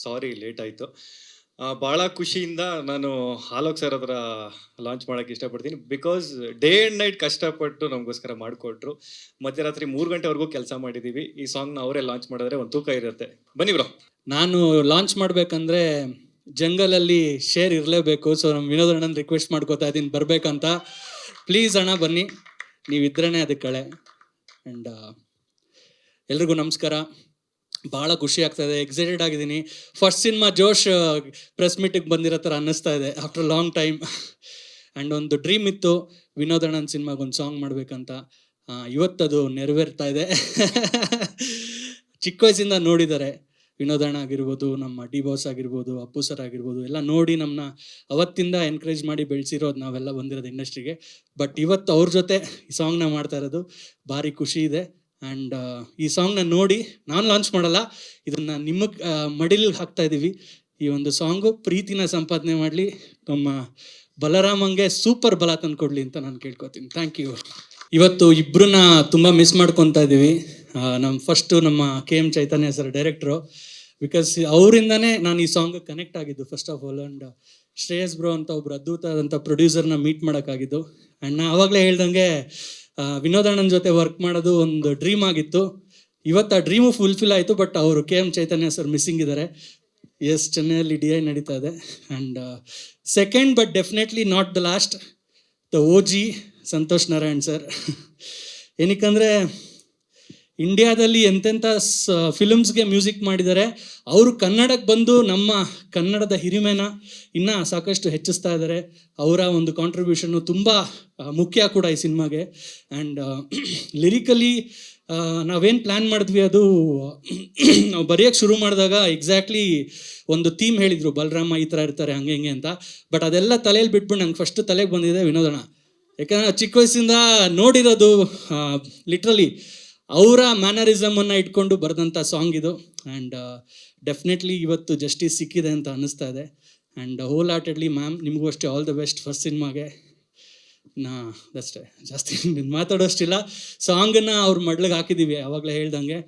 ಸಾರಿ late ಆಯಿತು. ಭಾಳ ಖುಷಿಯಿಂದ ನಾನು ಆಲೋಕ್ ಸರ್ ಹತ್ರ ಲಾಂಚ್ ಮಾಡೋಕ್ಕೆ ಇಷ್ಟಪಡ್ತೀನಿ. ಬಿಕಾಸ್ ಡೇ ಆ್ಯಂಡ್ ನೈಟ್ ಕಷ್ಟಪಟ್ಟು ನಮಗೋಸ್ಕರ ಮಾಡಿಕೊಟ್ರು. ಮಧ್ಯರಾತ್ರಿ 3 ಗಂಟೆವರೆಗೂ ಕೆಲಸ ಮಾಡಿದ್ದೀವಿ. ಈ ಸಾಂಗ್ನ ಅವರೇ ಲಾಂಚ್ ಮಾಡಿದ್ರೆ ಒಂದು ತೂಕ ಇರುತ್ತೆ. ಬನ್ನಿ ಬ್ರೋ. ನಾನು ಲಾಂಚ್ ಮಾಡಬೇಕಂದ್ರೆ ಜಂಗಲಲ್ಲಿ ಶೇರ್ ಇರಲೇಬೇಕು. ಸೊ ನಮ್ಮ ವಿನೋದ್ ಅಣ್ಣನ ರಿಕ್ವೆಸ್ಟ್ ಮಾಡ್ಕೋತಾ ಇದ್ದೀನಿ ಬರಬೇಕಂತ. ಪ್ಲೀಸ್ ಅಣ್ಣ ಬನ್ನಿ, ನೀವಿದ್ರೇ ಅದಕ್ಕೆ ಕಳೆ. ಆ್ಯಂಡ್ ಎಲ್ರಿಗೂ ನಮಸ್ಕಾರ. ಭಾಳ ಖುಷಿ ಆಗ್ತಾಯಿದೆ, ಎಕ್ಸೈಟೆಡ್ ಆಗಿದ್ದೀನಿ. ಫಸ್ಟ್ ಸಿನಿಮಾ ಜೋಶ್ ಪ್ರೆಸ್ ಮೀಟಿಗೆ ಬಂದಿರೋ ಥರ ಅನ್ನಿಸ್ತಾ ಇದೆ ಆಫ್ಟರ್ ಲಾಂಗ್ ಟೈಮ್. ಆ್ಯಂಡ್ ಒಂದು ಡ್ರೀಮ್ ಇತ್ತು ವಿನೋದ್ ಅಣ್ಣನ ಸಿನಿಮಾಗೆ ಒಂದು ಸಾಂಗ್ ಮಾಡಬೇಕಂತ. ಇವತ್ತದು ನೆರವೇರ್ತಾ ಇದೆ. ಚಿಕ್ಕ ವಯಸ್ಸಿಂದ ನೋಡಿದ್ದಾರೆ ವಿನೋದ್ ಅಣ್ಣ ಆಗಿರ್ಬೋದು, ನಮ್ಮ ಡಿ ಬಾಸ್ ಆಗಿರ್ಬೋದು, ಅಪ್ಪು ಸರ್ ಆಗಿರ್ಬೋದು, ಎಲ್ಲ ನೋಡಿ ನಮ್ಮನ್ನ ಅವತ್ತಿಂದ ಎನ್ಕರೇಜ್ ಮಾಡಿ ಬೆಳೆಸಿರೋದು ನಾವೆಲ್ಲ ಬಂದಿರೋದು ಇಂಡಸ್ಟ್ರಿಗೆ. ಬಟ್ ಇವತ್ತು ಅವ್ರ ಜೊತೆ ಈ ಸಾಂಗ್ನ ಮಾಡ್ತಾ ಇರೋದು ಭಾರಿ ಖುಷಿ ಇದೆ. ಆ್ಯಂಡ್ ಈ ಸಾಂಗ್ನ ನೋಡಿ ನಾನು ಲಾಂಚ್ ಮಾಡಲ್ಲ, ಇದನ್ನು ನಿಮಗೆ ಮಡಿಲಿಗೆ ಹಾಕ್ತಾ ಇದ್ದೀವಿ. ಈ ಒಂದು ಸಾಂಗು ಪ್ರೀತಿನ ಸಂಪಾದನೆ ಮಾಡಲಿ, ನಮ್ಮ ಬಲರಾಮಂಗೆ ಸೂಪರ್ ಬಲ ತಂದು ಕೊಡಲಿ ಅಂತ ನಾನು ಕೇಳ್ಕೊತೀನಿ. Thank you. ಇವತ್ತು ಇಬ್ಬರನ್ನ ತುಂಬ ಮಿಸ್ ಮಾಡ್ಕೊತಾ ಇದ್ದೀವಿ. ನಮ್ಮ KM ಚೈತನ್ಯ ಸರ್ ಡೈರೆಕ್ಟ್ರು. ಬಿಕಾಸ್ ಅವರಿಂದನೇ ನಾನು ಈ ಸಾಂಗ್ ಕನೆಕ್ಟ್ ಆಗಿದ್ದು first of all. And Shreyas bro ಅಂತ ಒಬ್ರು ಅದ್ಭುತವಾದಂಥ ಪ್ರೊಡ್ಯೂಸರ್ನ ಮೀಟ್ ಮಾಡೋಕ್ಕಾಗಿದ್ದು. ಆ್ಯಂಡ್ ನಾ ಆವಾಗಲೇ ಹೇಳ್ದಂಗೆ ವಿನೋದ್ ಅಣ್ಣನ ಜೊತೆ ವರ್ಕ್ ಮಾಡೋದು ಒಂದು ಡ್ರೀಮ್ ಆಗಿತ್ತು. ಇವತ್ತು ಆ ಡ್ರೀಮು ಫುಲ್ಫಿಲ್ ಆಯಿತು. ಬಟ್ ಅವರು KM ಚೈತನ್ಯ ಸರ್ ಮಿಸ್ಸಿಂಗ್ ಇದ್ದಾರೆ. ಎಸ್, ಚೆನ್ನೈಯಲ್ಲಿ DI ನಡೀತಾ ಇದೆ. And second but definitely not the last, the OG Santosh Narayan sir. ಏನಕ್ಕಂದರೆ ಇಂಡಿಯಾದಲ್ಲಿ ಎಂತೆಂಥ ಫಿಲಮ್ಸ್ಗೆ ಮ್ಯೂಸಿಕ್ ಮಾಡಿದ್ದಾರೆ. ಅವರು ಕನ್ನಡಕ್ಕೆ ಬಂದು ನಮ್ಮ ಕನ್ನಡದ ಹಿರಿಮೆನ ಇನ್ನೂ ಸಾಕಷ್ಟು ಹೆಚ್ಚಿಸ್ತಾ ಇದ್ದಾರೆ. ಅವರ ಒಂದು ಕಾಂಟ್ರಿಬ್ಯೂಷನ್ನು ತುಂಬ ಮುಖ್ಯ ಕೂಡ ಈ ಸಿನಿಮಾಗೆ. ಆ್ಯಂಡ್ ಲಿರಿಕಲಿ ನಾವೇನು ಪ್ಲ್ಯಾನ್ ಮಾಡಿದ್ವಿ ಅದು ನಾವು ಬರೆಯೋಕ್ಕೆ ಶುರು ಮಾಡಿದಾಗ ಎಕ್ಸಾಕ್ಟ್ಲಿ ಒಂದು ಥೀಮ್ ಹೇಳಿದರು, ಬಲರಾಮ ಈ ಥರ ಇರ್ತಾರೆ ಹಂಗೆ ಹಿಂಗೆ ಅಂತ. ಬಟ್ ಅದೆಲ್ಲ ತಲೆಯಲ್ಲಿ ಬಿಟ್ಬಿಟ್ಟು ನಂಗೆ ಫಸ್ಟ್ ತಲೆಗೆ ಬಂದಿದೆ ವಿನೋದಣ್ಣ. ಯಾಕಂದರೆ ಚಿಕ್ಕ ವಯಸ್ಸಿಂದ ನೋಡಿರೋದು ಲಿಟ್ರಲಿ ಅವರ ಮ್ಯಾನರಿಸಮನ್ನು ಇಟ್ಕೊಂಡು ಬರೆದಂಥ ಸಾಂಗ್ ಇದು. ಆ್ಯಂಡ್ ಡೆಫಿನೆಟ್ಲಿ ಇವತ್ತು ಜಸ್ಟಿಸ್ ಸಿಕ್ಕಿದೆ ಅಂತ ಅನ್ನಿಸ್ತಾ ಇದೆ. ಆ್ಯಂಡ್ ಹೋಲ್ ಹಾರ್ಟೆಡ್ಲಿ ಮ್ಯಾಮ್, ನಿಮಗೂ ಅಷ್ಟೇ ಆಲ್ ದ ಬೆಸ್ಟ್ ಫಸ್ಟ್ ಸಿನಿಮಾಗೆ. ಅಷ್ಟೇ, ಜಾಸ್ತಿ ಮಾತಾಡೋಷ್ಟಿಲ್ಲ. ಸಾಂಗನ್ನು ಅವ್ರ ಮಡ್ಲಿಗೆ ಹಾಕಿದ್ದೀವಿ ಆವಾಗಲೇ ಹೇಳ್ದಂಗೆ.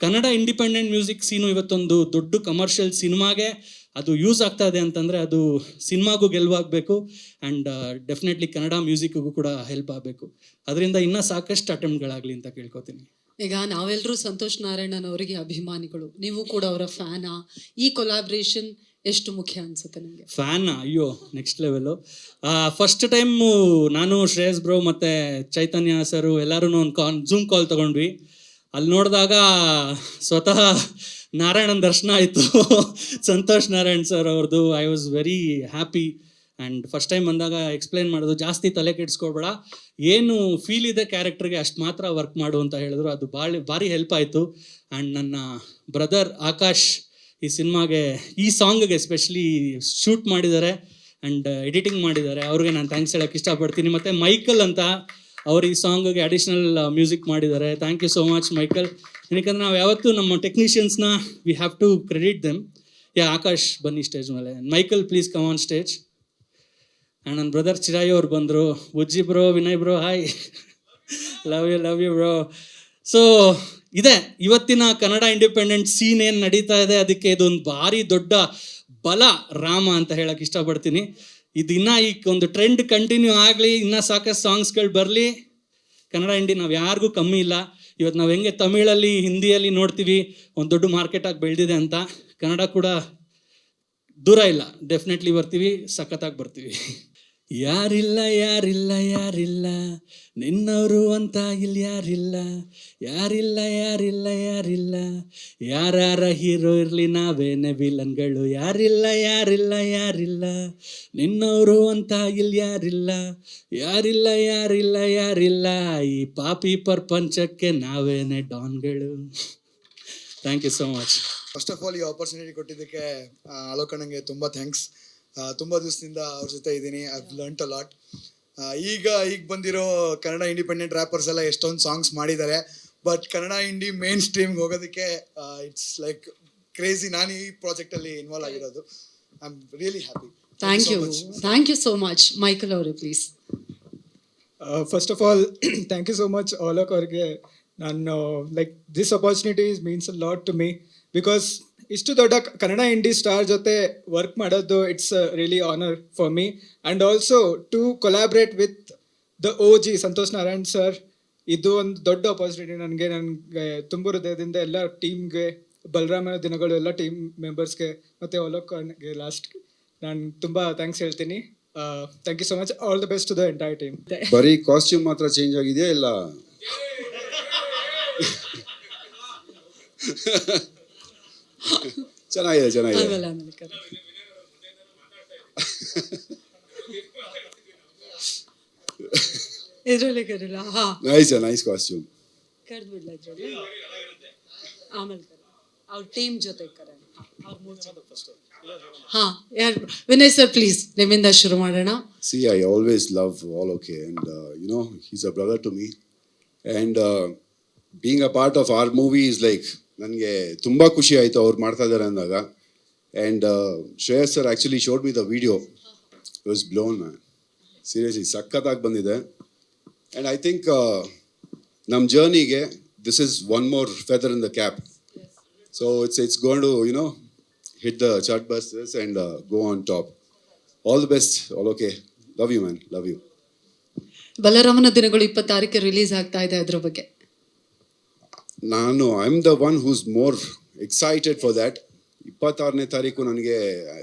ಕನ್ನಡ ಇಂಡಿಪೆಂಡೆಂಟ್ ಮ್ಯೂಸಿಕ್ ಸೀನು ಇವತ್ತೊಂದು ದೊಡ್ಡ ಕಮರ್ಷಿಯಲ್ ಸಿನಿಮಾಗೆ ಅದು ಯೂಸ್ ಆಗ್ತಾ ಇದೆ ಅಂತಂದರೆ ಅದು ಸಿನಿಮಾಗೂ ಗೆಲುವಾಗಬೇಕು. ಆ್ಯಂಡ್ ಡೆಫಿನೆಟ್ಲಿ ಕನ್ನಡ ಮ್ಯೂಸಿಕ್ಗೂ ಕೂಡ ಹೆಲ್ಪ್ ಆಗಬೇಕು. ಅದರಿಂದ ಇನ್ನೂ ಸಾಕಷ್ಟು ಅಟೆಂಪ್ಟ್ಗಳಾಗಲಿ ಅಂತ ಕೇಳ್ಕೊತೀನಿ. ಈಗ ನಾವೆಲ್ಲರೂ ಸಂತೋಷ್ ನಾರಾಯಣನ್ ಅವರಿಗೆ ಅಭಿಮಾನಿಗಳು, ನೀವು ಕೂಡ ಅವರ ಫ್ಯಾನಾ? ಈ ಕೊಲಾಬ್ರೇಷನ್ ಎಷ್ಟು ಮುಖ್ಯ ಅನ್ಸುತ್ತೆ ನಿಮಗೆ? ಫ್ಯಾನ್, ಅಯ್ಯೋ ನೆಕ್ಸ್ಟ್ ಲೆವೆಲು. ಫಸ್ಟ್ ಟೈಮು ನಾನು ಶ್ರೇಯಸ್ ಬ್ರೋ ಮತ್ತು ಚೈತನ್ಯ ಸರು ಎಲ್ಲರೂ ಒಂದು ಝೂಮ್ ಕಾಲ್ ತೊಗೊಂಡ್ವಿ. ಅಲ್ಲಿ ನೋಡಿದಾಗ ಸ್ವತಃ ನಾರಾಯಣನ್ ದರ್ಶನ ಆಯಿತು. ಸಂತೋಷ್ ನಾರಾಯಣ್ ಸರ್ ಅವ್ರದ್ದು. I was very happy. And first time ಬಂದಾಗ ಎಕ್ಸ್ಪ್ಲೈನ್ ಮಾಡೋದು, ಜಾಸ್ತಿ ತಲೆ ಕೆಡಿಸ್ಕೊಬೇಡ, ಏನು ಫೀಲ್ ಇದೆ ಕ್ಯಾರೆಕ್ಟರ್ಗೆ ಅಷ್ಟು ಮಾತ್ರ ವರ್ಕ್ ಮಾಡು ಅಂತ ಹೇಳಿದ್ರು. ಅದು ಭಾರಿ ಹೆಲ್ಪ್ ಆಯಿತು. ಆ್ಯಂಡ್ ನನ್ನ ಬ್ರದರ್ ಆಕಾಶ್ ಈ ಸಿನಿಮಾಗೆ, ಈ ಸಾಂಗ್ಗೆ ಎಸ್ಪೆಷಲಿ ಶೂಟ್ ಮಾಡಿದ್ದಾರೆ ಆ್ಯಂಡ್ ಎಡಿಟಿಂಗ್ ಮಾಡಿದ್ದಾರೆ. ಅವ್ರಿಗೆ ನಾನು ಥ್ಯಾಂಕ್ಸ್ ಹೇಳೋಕ್ಕೆ ಇಷ್ಟಪಡ್ತೀನಿ. ಮತ್ತು ಮೈಕಲ್ ಅಂತ ಅವ್ರು ಈ ಸಾಂಗ್ಗೆ ಅಡಿಷ್ನಲ್ ಮ್ಯೂಸಿಕ್ ಮಾಡಿದ್ದಾರೆ. Thank you so much Michael. ಏನಕ್ಕಂದ್ರೆ ನಾವು ಯಾವತ್ತೂ ನಮ್ಮ ಟೆಕ್ನಿಷಿಯನ್ಸ್ನ we have to credit them. Akash ಬನ್ನಿ ಸ್ಟೇಜ್ ಮೇಲೆ. Michael please come on stage. And ನನ್ನ ಬ್ರದರ್ ಚಿರಾಯಿ ಅವ್ರು ಬಂದರು. Ujji bro, Vinay bro, hi, love you bro. So ಇದೆ ಇವತ್ತಿನ ಕನ್ನಡ ಇಂಡಿಪೆಂಡೆಂಟ್ ಸೀನ್ ಏನು ನಡೀತಾ ಇದೆ, ಅದಕ್ಕೆ ಇದೊಂದು ಭಾರಿ ದೊಡ್ಡ ಬಲ ರಾಮ ಅಂತ ಹೇಳಕ್ಕೆ ಇಷ್ಟಪಡ್ತೀನಿ. ಇದು ಇನ್ನೂ ಈ ಒಂದು ಟ್ರೆಂಡ್ ಕಂಟಿನ್ಯೂ ಆಗಲಿ, ಇನ್ನೂ ಸಾಕಷ್ಟು ಸಾಂಗ್ಸ್ಗಳು ಬರಲಿ. ಕನ್ನಡ ಇಂಡಿ ನಾವು ಯಾರಿಗೂ ಕಮ್ಮಿ ಇಲ್ಲ. ಇವತ್ತು ನಾವು ಹೆಂಗೆ ತಮಿಳಲ್ಲಿ ಹಿಂದಿಯಲ್ಲಿ ನೋಡ್ತೀವಿ ಒಂದು ದೊಡ್ಡ ಮಾರ್ಕೆಟಾಗಿ ಬೆಳೆದಿದೆ ಅಂತ, ಕನ್ನಡ ಕೂಡ ದೂರ ಇಲ್ಲ. ಡೆಫಿನೆಟ್ಲಿ ಬರ್ತೀವಿ, ಸಖತ್ತಾಗಿ ಬರ್ತೀವಿ. ಯಾರಿಲ್ಲ ಯಾರಿಲ್ಲ ಯಾರಿಲ್ಲ ನಿನ್ನವರು ಅಂತ ಇಲ್ಲಿ ಯಾರಿಲ್ಲ, ಯಾರಿಲ್ಲ ಯಾರಿಲ್ಲ ಯಾರಿಲ್ಲ, ಯಾರ ಹೀರೋ ಇರಲಿ ನಾವೇನೆ ವಿಲನ್ಗಳು. ಯಾರಿಲ್ಲ ಯಾರಿಲ್ಲ ಯಾರಿಲ್ಲ ನಿನ್ನವರು ಅಂತ ಇಲ್ಲಿ ಯಾರಿಲ್ಲ, ಯಾರಿಲ್ಲ ಯಾರಿಲ್ಲ ಯಾರಿಲ್ಲ, ಈ ಪಾಪಿ ಪ್ರಪಂಚಕ್ಕೆ ನಾವೇನೆ ಡಾನ್ಗಳು. Thank you so much. First of all ಈ ಆಪರ್ಚುನಿಟಿ ಕೊಟ್ಟಿದ್ದಕ್ಕೆ ಆಲೋಕಣ್ಣಂಗೆ ತುಂಬ ಥ್ಯಾಂಕ್ಸ್. ತುಂಬ ದಿವಸದಿಂದ ಅವ್ರ ಜೊತೆ ಇದ್ದೀನಿ. I learnt a lot. ಈಗ ಬಂದಿರೋ ಕನ್ನಡ ಇಂಡಿಪೆಂಡೆಂಟ್ ರ್ಯಾಪರ್ಸ್ ಎಲ್ಲ ಎಷ್ಟೊಂದು ಸಾಂಗ್ಸ್ ಮಾಡಿದ್ದಾರೆ. ಬಟ್ ಕನ್ನಡ ಇಂಡಿ ಮೇನ್ ಸ್ಟ್ರೀಮ್ಗೆ ಹೋಗೋದಕ್ಕೆ ಇಟ್ಸ್ ಲೈಕ್ ಕ್ರೇಜಿ. ನಾನು ಈ ಪ್ರಾಜೆಕ್ಟಲ್ಲಿ ಇನ್ವಾಲ್ವ್ ಆಗಿರೋದು. I am really happy. Thank you so much. Michael ಅವರೇ please. First of all thank you so much Alok ಅವ್ರಿಗೆ. ನಾನು like this opportunities means a lot to me because ಇಷ್ಟು ದೊಡ್ಡ ಕನ್ನಡ ಇಂಡಿ ಸ್ಟಾರ್ ಜೊತೆ ವರ್ಕ್ ಮಾಡೋದು it's really honour for me and also to collaborate with the O G Santhosh Narayan sir. ಇದು ಒಂದು ದೊಡ್ಡ opportunity ನನಗೆ ತುಂಬ ಹೃದಯದಿಂದ ಎಲ್ಲ ಟೀಮ್ಗೆ, ಬಲರಾಮನ ದಿನಗಳು ಎಲ್ಲ ಟೀಮ್ ಮೆಂಬರ್ಸ್ಗೆ ಮತ್ತು ಅವಲೋಕನ್ಗೆ ಲಾಸ್ಟ್ ನಾನು ತುಂಬ ಥ್ಯಾಂಕ್ಸ್ ಹೇಳ್ತೀನಿ. Thank you so much. All the best to the entire team. ಬರೀ ಕಾಸ್ಟ್ಯೂಮ್ ಮಾತ್ರ ಚೇಂಜ್ ಆಗಿದೆಯಾ ಇಲ್ಲ ಚೆನ್ನಾಗಿದೆ ಚೆನ್ನಾಗಿದೆ. ಆಮೇಲೆ ಆಮೇಲೆ ಕರೆ. ಇದ್ರಲ್ಲಿ ಕರಿಲ್ಲ. ಹಾ ನೈಸ್ ಕಾಸ್ಟ್ಯೂಮ್. ಕರೆದ್ಬಿಡ್ಲ ಇದ್ರಲ್ಲಿ ಆಮೇಲೆ ಕರೆ ಅವ್ರ ಟೀಮ್ ಜೊತೆ ಕರೆ. ಹಾ ಯಾರು? ವಿನಯ್ ಸರ್ ಪ್ಲೀಸ್ ನಿಮ್ಮಿಂದ ಶುರು ಮಾಡೋಣ. See, I always love Alok and you know, he's a brother to me. And being a part of our movie is like, ನನಗೆ ತುಂಬ ಖುಷಿ ಆಯಿತು ಅವ್ರು ಮಾಡ್ತಾ ಇದ್ದಾರೆ ಅಂದಾಗ. And Shreyas sir actually showed me the video. It was blown man, seriously ಸಖತ್ತಾಗಿ ಬಂದಿದೆ. ಆ್ಯಂಡ್ ಐ ಥಿಂಕ್ ನಮ್ಮ ಜರ್ನಿಗೆ this is one more feather in the cap. So it's gonna you know hit the chart busters and go on top. All the best, all okay. Love you, man. Love you. ಬಲರಾಮನ ದಿನಗಳು 26ಕ್ಕೆ release ಆಗ್ತಾ ಇದೆ, ಅದ್ರ ಬಗ್ಗೆ I'm the one who's more excited for that. 26ನೇ ತಾರೀಕು ನನಗೆ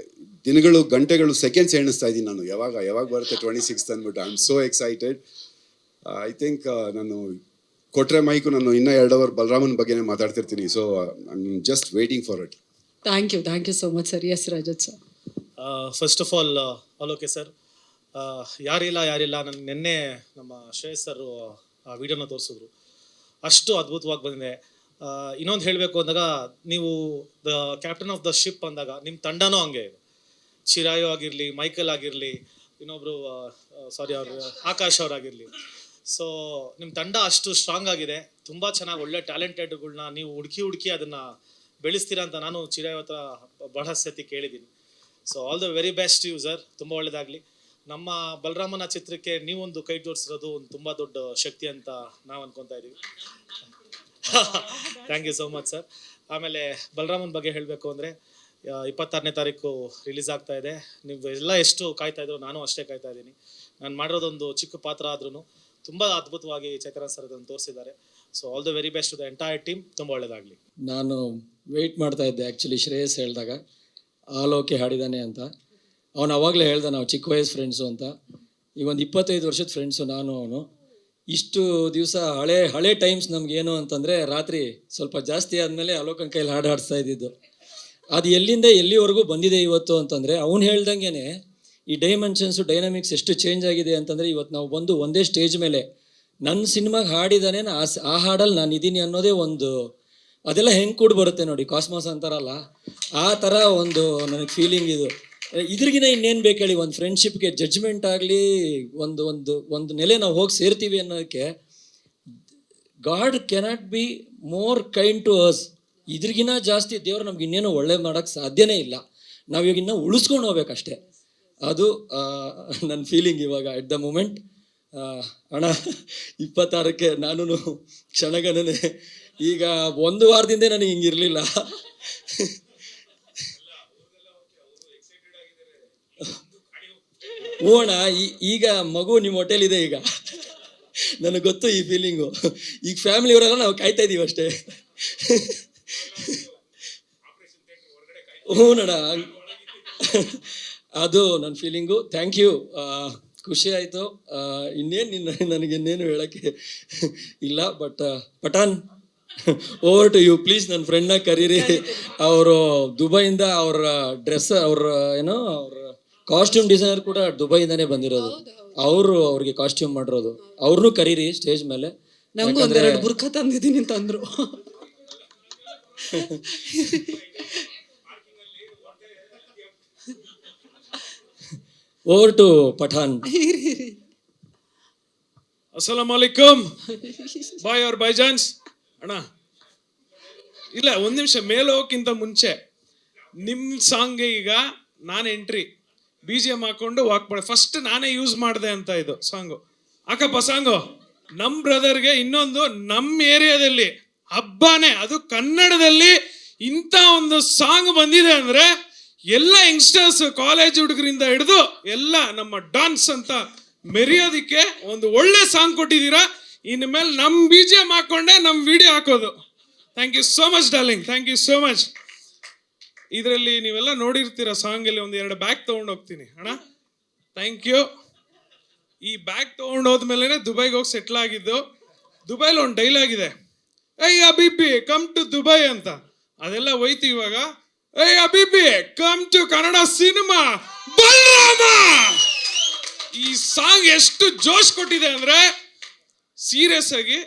ದಿನಗಳು ಗಂಟೆಗಳು ಸೆಕೆಂಡ್ಸ್ ಎಣಿಸ್ತಾ ಇದ್ದೀನಿ ನಾನು. ಯಾವಾಗ ಬರುತ್ತೆ 26th ಅಂದ್ಬಿಟ್ಟು. I am so excited. I think ನಾನು ಕೊಟ್ರೆ ಮೈಕು ನಾನು ಇನ್ನೂ 2 ಅವರ್ ಬಲರಾಮನ ಬಗ್ಗೆನೇ ಮಾತಾಡ್ತಿರ್ತೀನಿ. So I am just waiting for it. Thank you so much sir. Yes Rajat sir. First of all okay sir, ಯಾರಿಲ್ಲ ನನಗೆ ನಿನ್ನೆ ನಮ್ಮ ಶ್ರೇಯಸ್ ಸರ್ ಆ ವಿಡಿಯೋನ ತೋರಿಸಿದ್ರು, ಅಷ್ಟು ಅದ್ಭುತವಾಗಿ ಬಂದಿದೆ. ಇನ್ನೊಂದು ಹೇಳಬೇಕು ಅಂದಾಗ, ನೀವು the captain of the ship ಅಂದಾಗ ನಿಮ್ಮ ತಂಡನೂ ಹಂಗೆ ಇದೆ. ಚಿರಾಯು ಆಗಿರಲಿ, ಮೈಕಲ್ ಆಗಿರಲಿ, ಇನ್ನೊಬ್ರು ಅವ್ರು ಆಕಾಶ್ ಅವರಾಗಿರಲಿ. ಸೊ ನಿಮ್ಮ ತಂಡ ಅಷ್ಟು ಸ್ಟ್ರಾಂಗ್ ಆಗಿದೆ. ತುಂಬ ಚೆನ್ನಾಗಿ ಒಳ್ಳೆ ಟ್ಯಾಲೆಂಟೆಡ್ಗಳನ್ನ ನೀವು ಹುಡುಕಿ ಅದನ್ನು ಬೆಳೆಸ್ತೀರಾ ಅಂತ ನಾನು ಚಿರಾಯು ಹತ್ರ ಬಹಳ ಸತಿ ಕೇಳಿದ್ದೀನಿ. So all the very best you sir. ತುಂಬ ಒಳ್ಳೆಯದಾಗಲಿ. ನಮ್ಮ ಬಲರಾಮನ ಚಿತ್ರಕ್ಕೆ ನೀವೊಂದು ಕೈ ಜೋಡಿಸಿರೋದು ಒಂದು ತುಂಬ ದೊಡ್ಡ ಶಕ್ತಿ ಅಂತ ನಾವು ಅನ್ಕೊತಾ ಇದ್ದೀವಿ. Thank you so much sir. ಆಮೇಲೆ ಬಲರಾಮನ ಬಗ್ಗೆ ಹೇಳಬೇಕು ಅಂದರೆ 26ನೇ ತಾರೀಕು ರಿಲೀಸ್ ಆಗ್ತಾ ಇದೆ. ನೀವು ಎಲ್ಲ ಎಷ್ಟು ಕಾಯ್ತಾ ಇದ್ರು, ನಾನು ಅಷ್ಟೇ ಕಾಯ್ತಾ ಇದ್ದೀನಿ. ನಾನು ಮಾಡಿರೋದೊಂದು ಚಿಕ್ಕ ಪಾತ್ರ ಆದ್ರೂ ತುಂಬ ಅದ್ಭುತವಾಗಿ ಚೈತನ್ಯ ಸರ್ ಅದನ್ನು ತೋರಿಸಿದ್ದಾರೆ. So all the very best to the entire team. ತುಂಬ ಒಳ್ಳೆಯದಾಗಲಿ. ನಾನು ವೆಯ್ಟ್ ಮಾಡ್ತಾ ಇದ್ದೆ ಆ್ಯಕ್ಚುಲಿ ಶ್ರೇಯಸ್ ಹೇಳಿದಾಗ ಆಲೋಕೆ ಹಾಡಿದ್ದಾನೆ ಅಂತ. ಅವನು ಅವಾಗಲೇ ಹೇಳ್ದ ನಾವು ಚಿಕ್ಕ ವಯಸ್ಸು ಫ್ರೆಂಡ್ಸು ಅಂತ. ಈಗ ಒಂದು 25 ವರ್ಷದ ಫ್ರೆಂಡ್ಸು ನಾನು ಅವನು. ಇಷ್ಟು ದಿವಸ ಹಳೆ ಟೈಮ್ಸ್ ನಮಗೇನು ಅಂತಂದರೆ, ರಾತ್ರಿ ಸ್ವಲ್ಪ ಜಾಸ್ತಿ ಆದಮೇಲೆ ಆಲೋಕನ ಕೈಲಿ ಹಾಡು ಹಾಡಿಸ್ತಾ ಇದ್ದಿದ್ದು. ಅದು ಎಲ್ಲಿಂದ ಎಲ್ಲಿವರೆಗೂ ಬಂದಿದೆ ಇವತ್ತು ಅಂತಂದರೆ, ಅವ್ನು ಹೇಳ್ದಂಗೆ ಈ ಡೈಮೆನ್ಷನ್ಸು ಡೈನಾಮಿಕ್ಸ್ ಎಷ್ಟು ಚೇಂಜ್ ಆಗಿದೆ ಅಂತಂದರೆ, ಇವತ್ತು ನಾವು ಬಂದು ಒಂದೇ ಸ್ಟೇಜ್ ಮೇಲೆ ನನ್ನ ಸಿನಿಮಾಗೆ ಹಾಡಿದಾನೆ, ಆ ಹಾಡಲ್ಲಿ ನಾನು ಇದ್ದೀನಿ ಅನ್ನೋದೇ ಒಂದು, ಅದೆಲ್ಲ ಹೆಂಗೆ ಕೂಡ ಬರುತ್ತೆ ನೋಡಿ, ಕಾಸ್ಮಾಸ್ ಅಂತಾರಲ್ಲ ಆ ಥರ ಒಂದು ನನಗೆ ಫೀಲಿಂಗ್ ಇದು. ಇದ್ರಿಗಿನ ಇನ್ನೇನು ಬೇಕು ಹೇಳಿ? ಒಂದು ಫ್ರೆಂಡ್ಶಿಪ್ಗೆ ಜಡ್ಜ್ಮೆಂಟ್ ಆಗಲಿ, ಒಂದು ನೆಲೆ ನಾವು ಹೋಗಿ ಸೇರ್ತೀವಿ ಅನ್ನೋದಕ್ಕೆ God cannot be more kind to us. ಇದ್ರಿಗಿನ ಜಾಸ್ತಿ ದೇವ್ರು ನಮ್ಗೆ ಇನ್ನೇನು ಒಳ್ಳೇದು ಮಾಡೋಕ್ಕೆ ಸಾಧ್ಯನೇ ಇಲ್ಲ. ನಾವೀಗ ಇನ್ನೂ ಉಳಿಸ್ಕೊಂಡು ಹೋಗ್ಬೇಕಷ್ಟೇ. ಅದು ನನ್ನ ಫೀಲಿಂಗ್ ಇವಾಗ ಎಟ್ ದ ಮೂಮೆಂಟ್. ಅಣ್ಣ 26ಕ್ಕೆ ನಾನು ಕ್ಷಣಗಣನೆ. ಈಗ 1 ವಾರದಿಂದ ನನಗೆ ಹಿಂಗಿರಲಿಲ್ಲ. ಹ್ಞೂ ಅಣ್ಣ, ಈಗ ಮಗು ನಿಮ್ಮ ಹೊಟ್ಟೆಲಿದೆ. ಈಗ ನನಗೆ ಗೊತ್ತು ಈ ಫೀಲಿಂಗು. ಈಗ ಫ್ಯಾಮಿಲಿಯವರೆಲ್ಲ ನಾವು ಕಾಯ್ತಾ ಇದ್ದೀವಿ ಅಷ್ಟೇ. ಹ್ಞೂ ಅಣ್ಣ, ಅದು ನನ್ನ ಫೀಲಿಂಗು. Thank you. ಖುಷಿ ಆಯಿತು. ನನಗಿನ್ನೇನು ಹೇಳೋಕ್ಕೆ ಇಲ್ಲ. But Pathan, over to you please. ನನ್ನ ಫ್ರೆಂಡ್ನ ಕರೀರಿ. ಅವರು ದುಬೈಯಿಂದ ಅವ್ರ ಡ್ರೆಸ್, ಅವ್ರ ಕಾಸ್ಟ್ಯೂಮ್ ಡಿಸೈನರ್ ಕೂಡ ದುಬೈಯಿಂದನೇ ಬಂದಿರೋದು. ಅವ್ರಿಗೆ ಕಾಸ್ಟ್ಯೂಮ್ ಮಾಡಿರೋದು. ಅವ್ರನ್ನೂ ಕರೀರಿ ಸ್ಟೇಜ್ ಮೇಲೆ. ನಮಗೂ ಒಂದೆರಡು ಬುರ್ಖ ತಂದಿದ್ದೀನಿ ಅಂತ ಅಂದ್ರು. Over to Pathan. ಅಸ್ಸಲಾಮ್ ಅಲೈಕುಮ್ ಬಾಯ್ ಅವ್ರ ಬೈಜಾನ್ಸ್ ಅಣ್ಣ. ಇಲ್ಲ, 1 ನಿಮಿಷ ಮೇಲೆ ಹೋಗೋಕ್ಕಿಂತ ಮುಂಚೆ ನಿಮ್ಮ ಸಾಂಗ್ಗೆ ಈಗ ನಾನು ಎಂಟ್ರಿ BGM ಹಾಕೊಂಡು ವಾಕ್ ಮಾಡಿ ಫಸ್ಟ್ ನಾನೇ ಯೂಸ್ ಮಾಡಿದೆ ಅಂತ. ಇದು ಸಾಂಗು ಹಾಕಪ್ಪ. ಸಾಂಗು ನಮ್ಮ ಬ್ರದರ್ಗೆ ಇನ್ನೊಂದು ನಮ್ಮ ಏರಿಯಾದಲ್ಲಿ ಹಬ್ಬನೇ, ಅದು ಕನ್ನಡದಲ್ಲಿ ಇಂಥ ಒಂದು ಸಾಂಗ್ ಬಂದಿದೆ ಅಂದ್ರೆ ಎಲ್ಲ ಯಂಗ್ಸ್ಟರ್ಸ್ ಕಾಲೇಜ್ ಹುಡುಗರಿಂದ ಹಿಡಿದು ಎಲ್ಲ ನಮ್ಮ ಡಾನ್ಸ್ ಅಂತ ಮೆರೆಯೋದಿಕ್ಕೆ ಒಂದು ಒಳ್ಳೆ ಸಾಂಗ್ ಕೊಟ್ಟಿದ್ದೀರಾ. ಇನ್ನು ಮೇಲೆ ನಮ್ಮ BGM ಹಾಕೊಂಡೆ ನಮ್ಮ ವಿಡಿಯೋ ಹಾಕೋದು. Thank you so much darling, thank you so much. ಇದರಲ್ಲಿ ನೀವೆಲ್ಲ ನೋಡಿರ್ತೀರ ಸಾಂಗಲ್ಲಿ ಒಂದು 2 ಬ್ಯಾಗ್ ತೊಗೊಂಡು ಹೋಗ್ತೀನಿ ಅಣ್ಣ. Thank you. ಈ ಬ್ಯಾಗ್ ತೊಗೊಂಡು ಹೋದ್ಮೇಲೆ ದುಬೈಗೆ ಹೋಗಿ ಸೆಟ್ಲ್ ಆಗಿದ್ದು. ದುಬೈಲಿ ಒಂದು ಡೈಲಾಗ್ ಇದೆ, ಐ ಅಬಿಬಿ ಕಮ್ ಟು ದುಬೈ ಅಂತ. ಅದೆಲ್ಲ ಹೋಯ್ತು ಇವಾಗ, ಐ ಅಬಿಬಿ come to Kannada cinema Balarama. ಈ ಸಾಂಗ್ ಎಷ್ಟು ಜೋಶ್ ಕೊಟ್ಟಿದೆ ಅಂದ್ರೆ ಸೀರಿಯಸ್ ಆಗಿ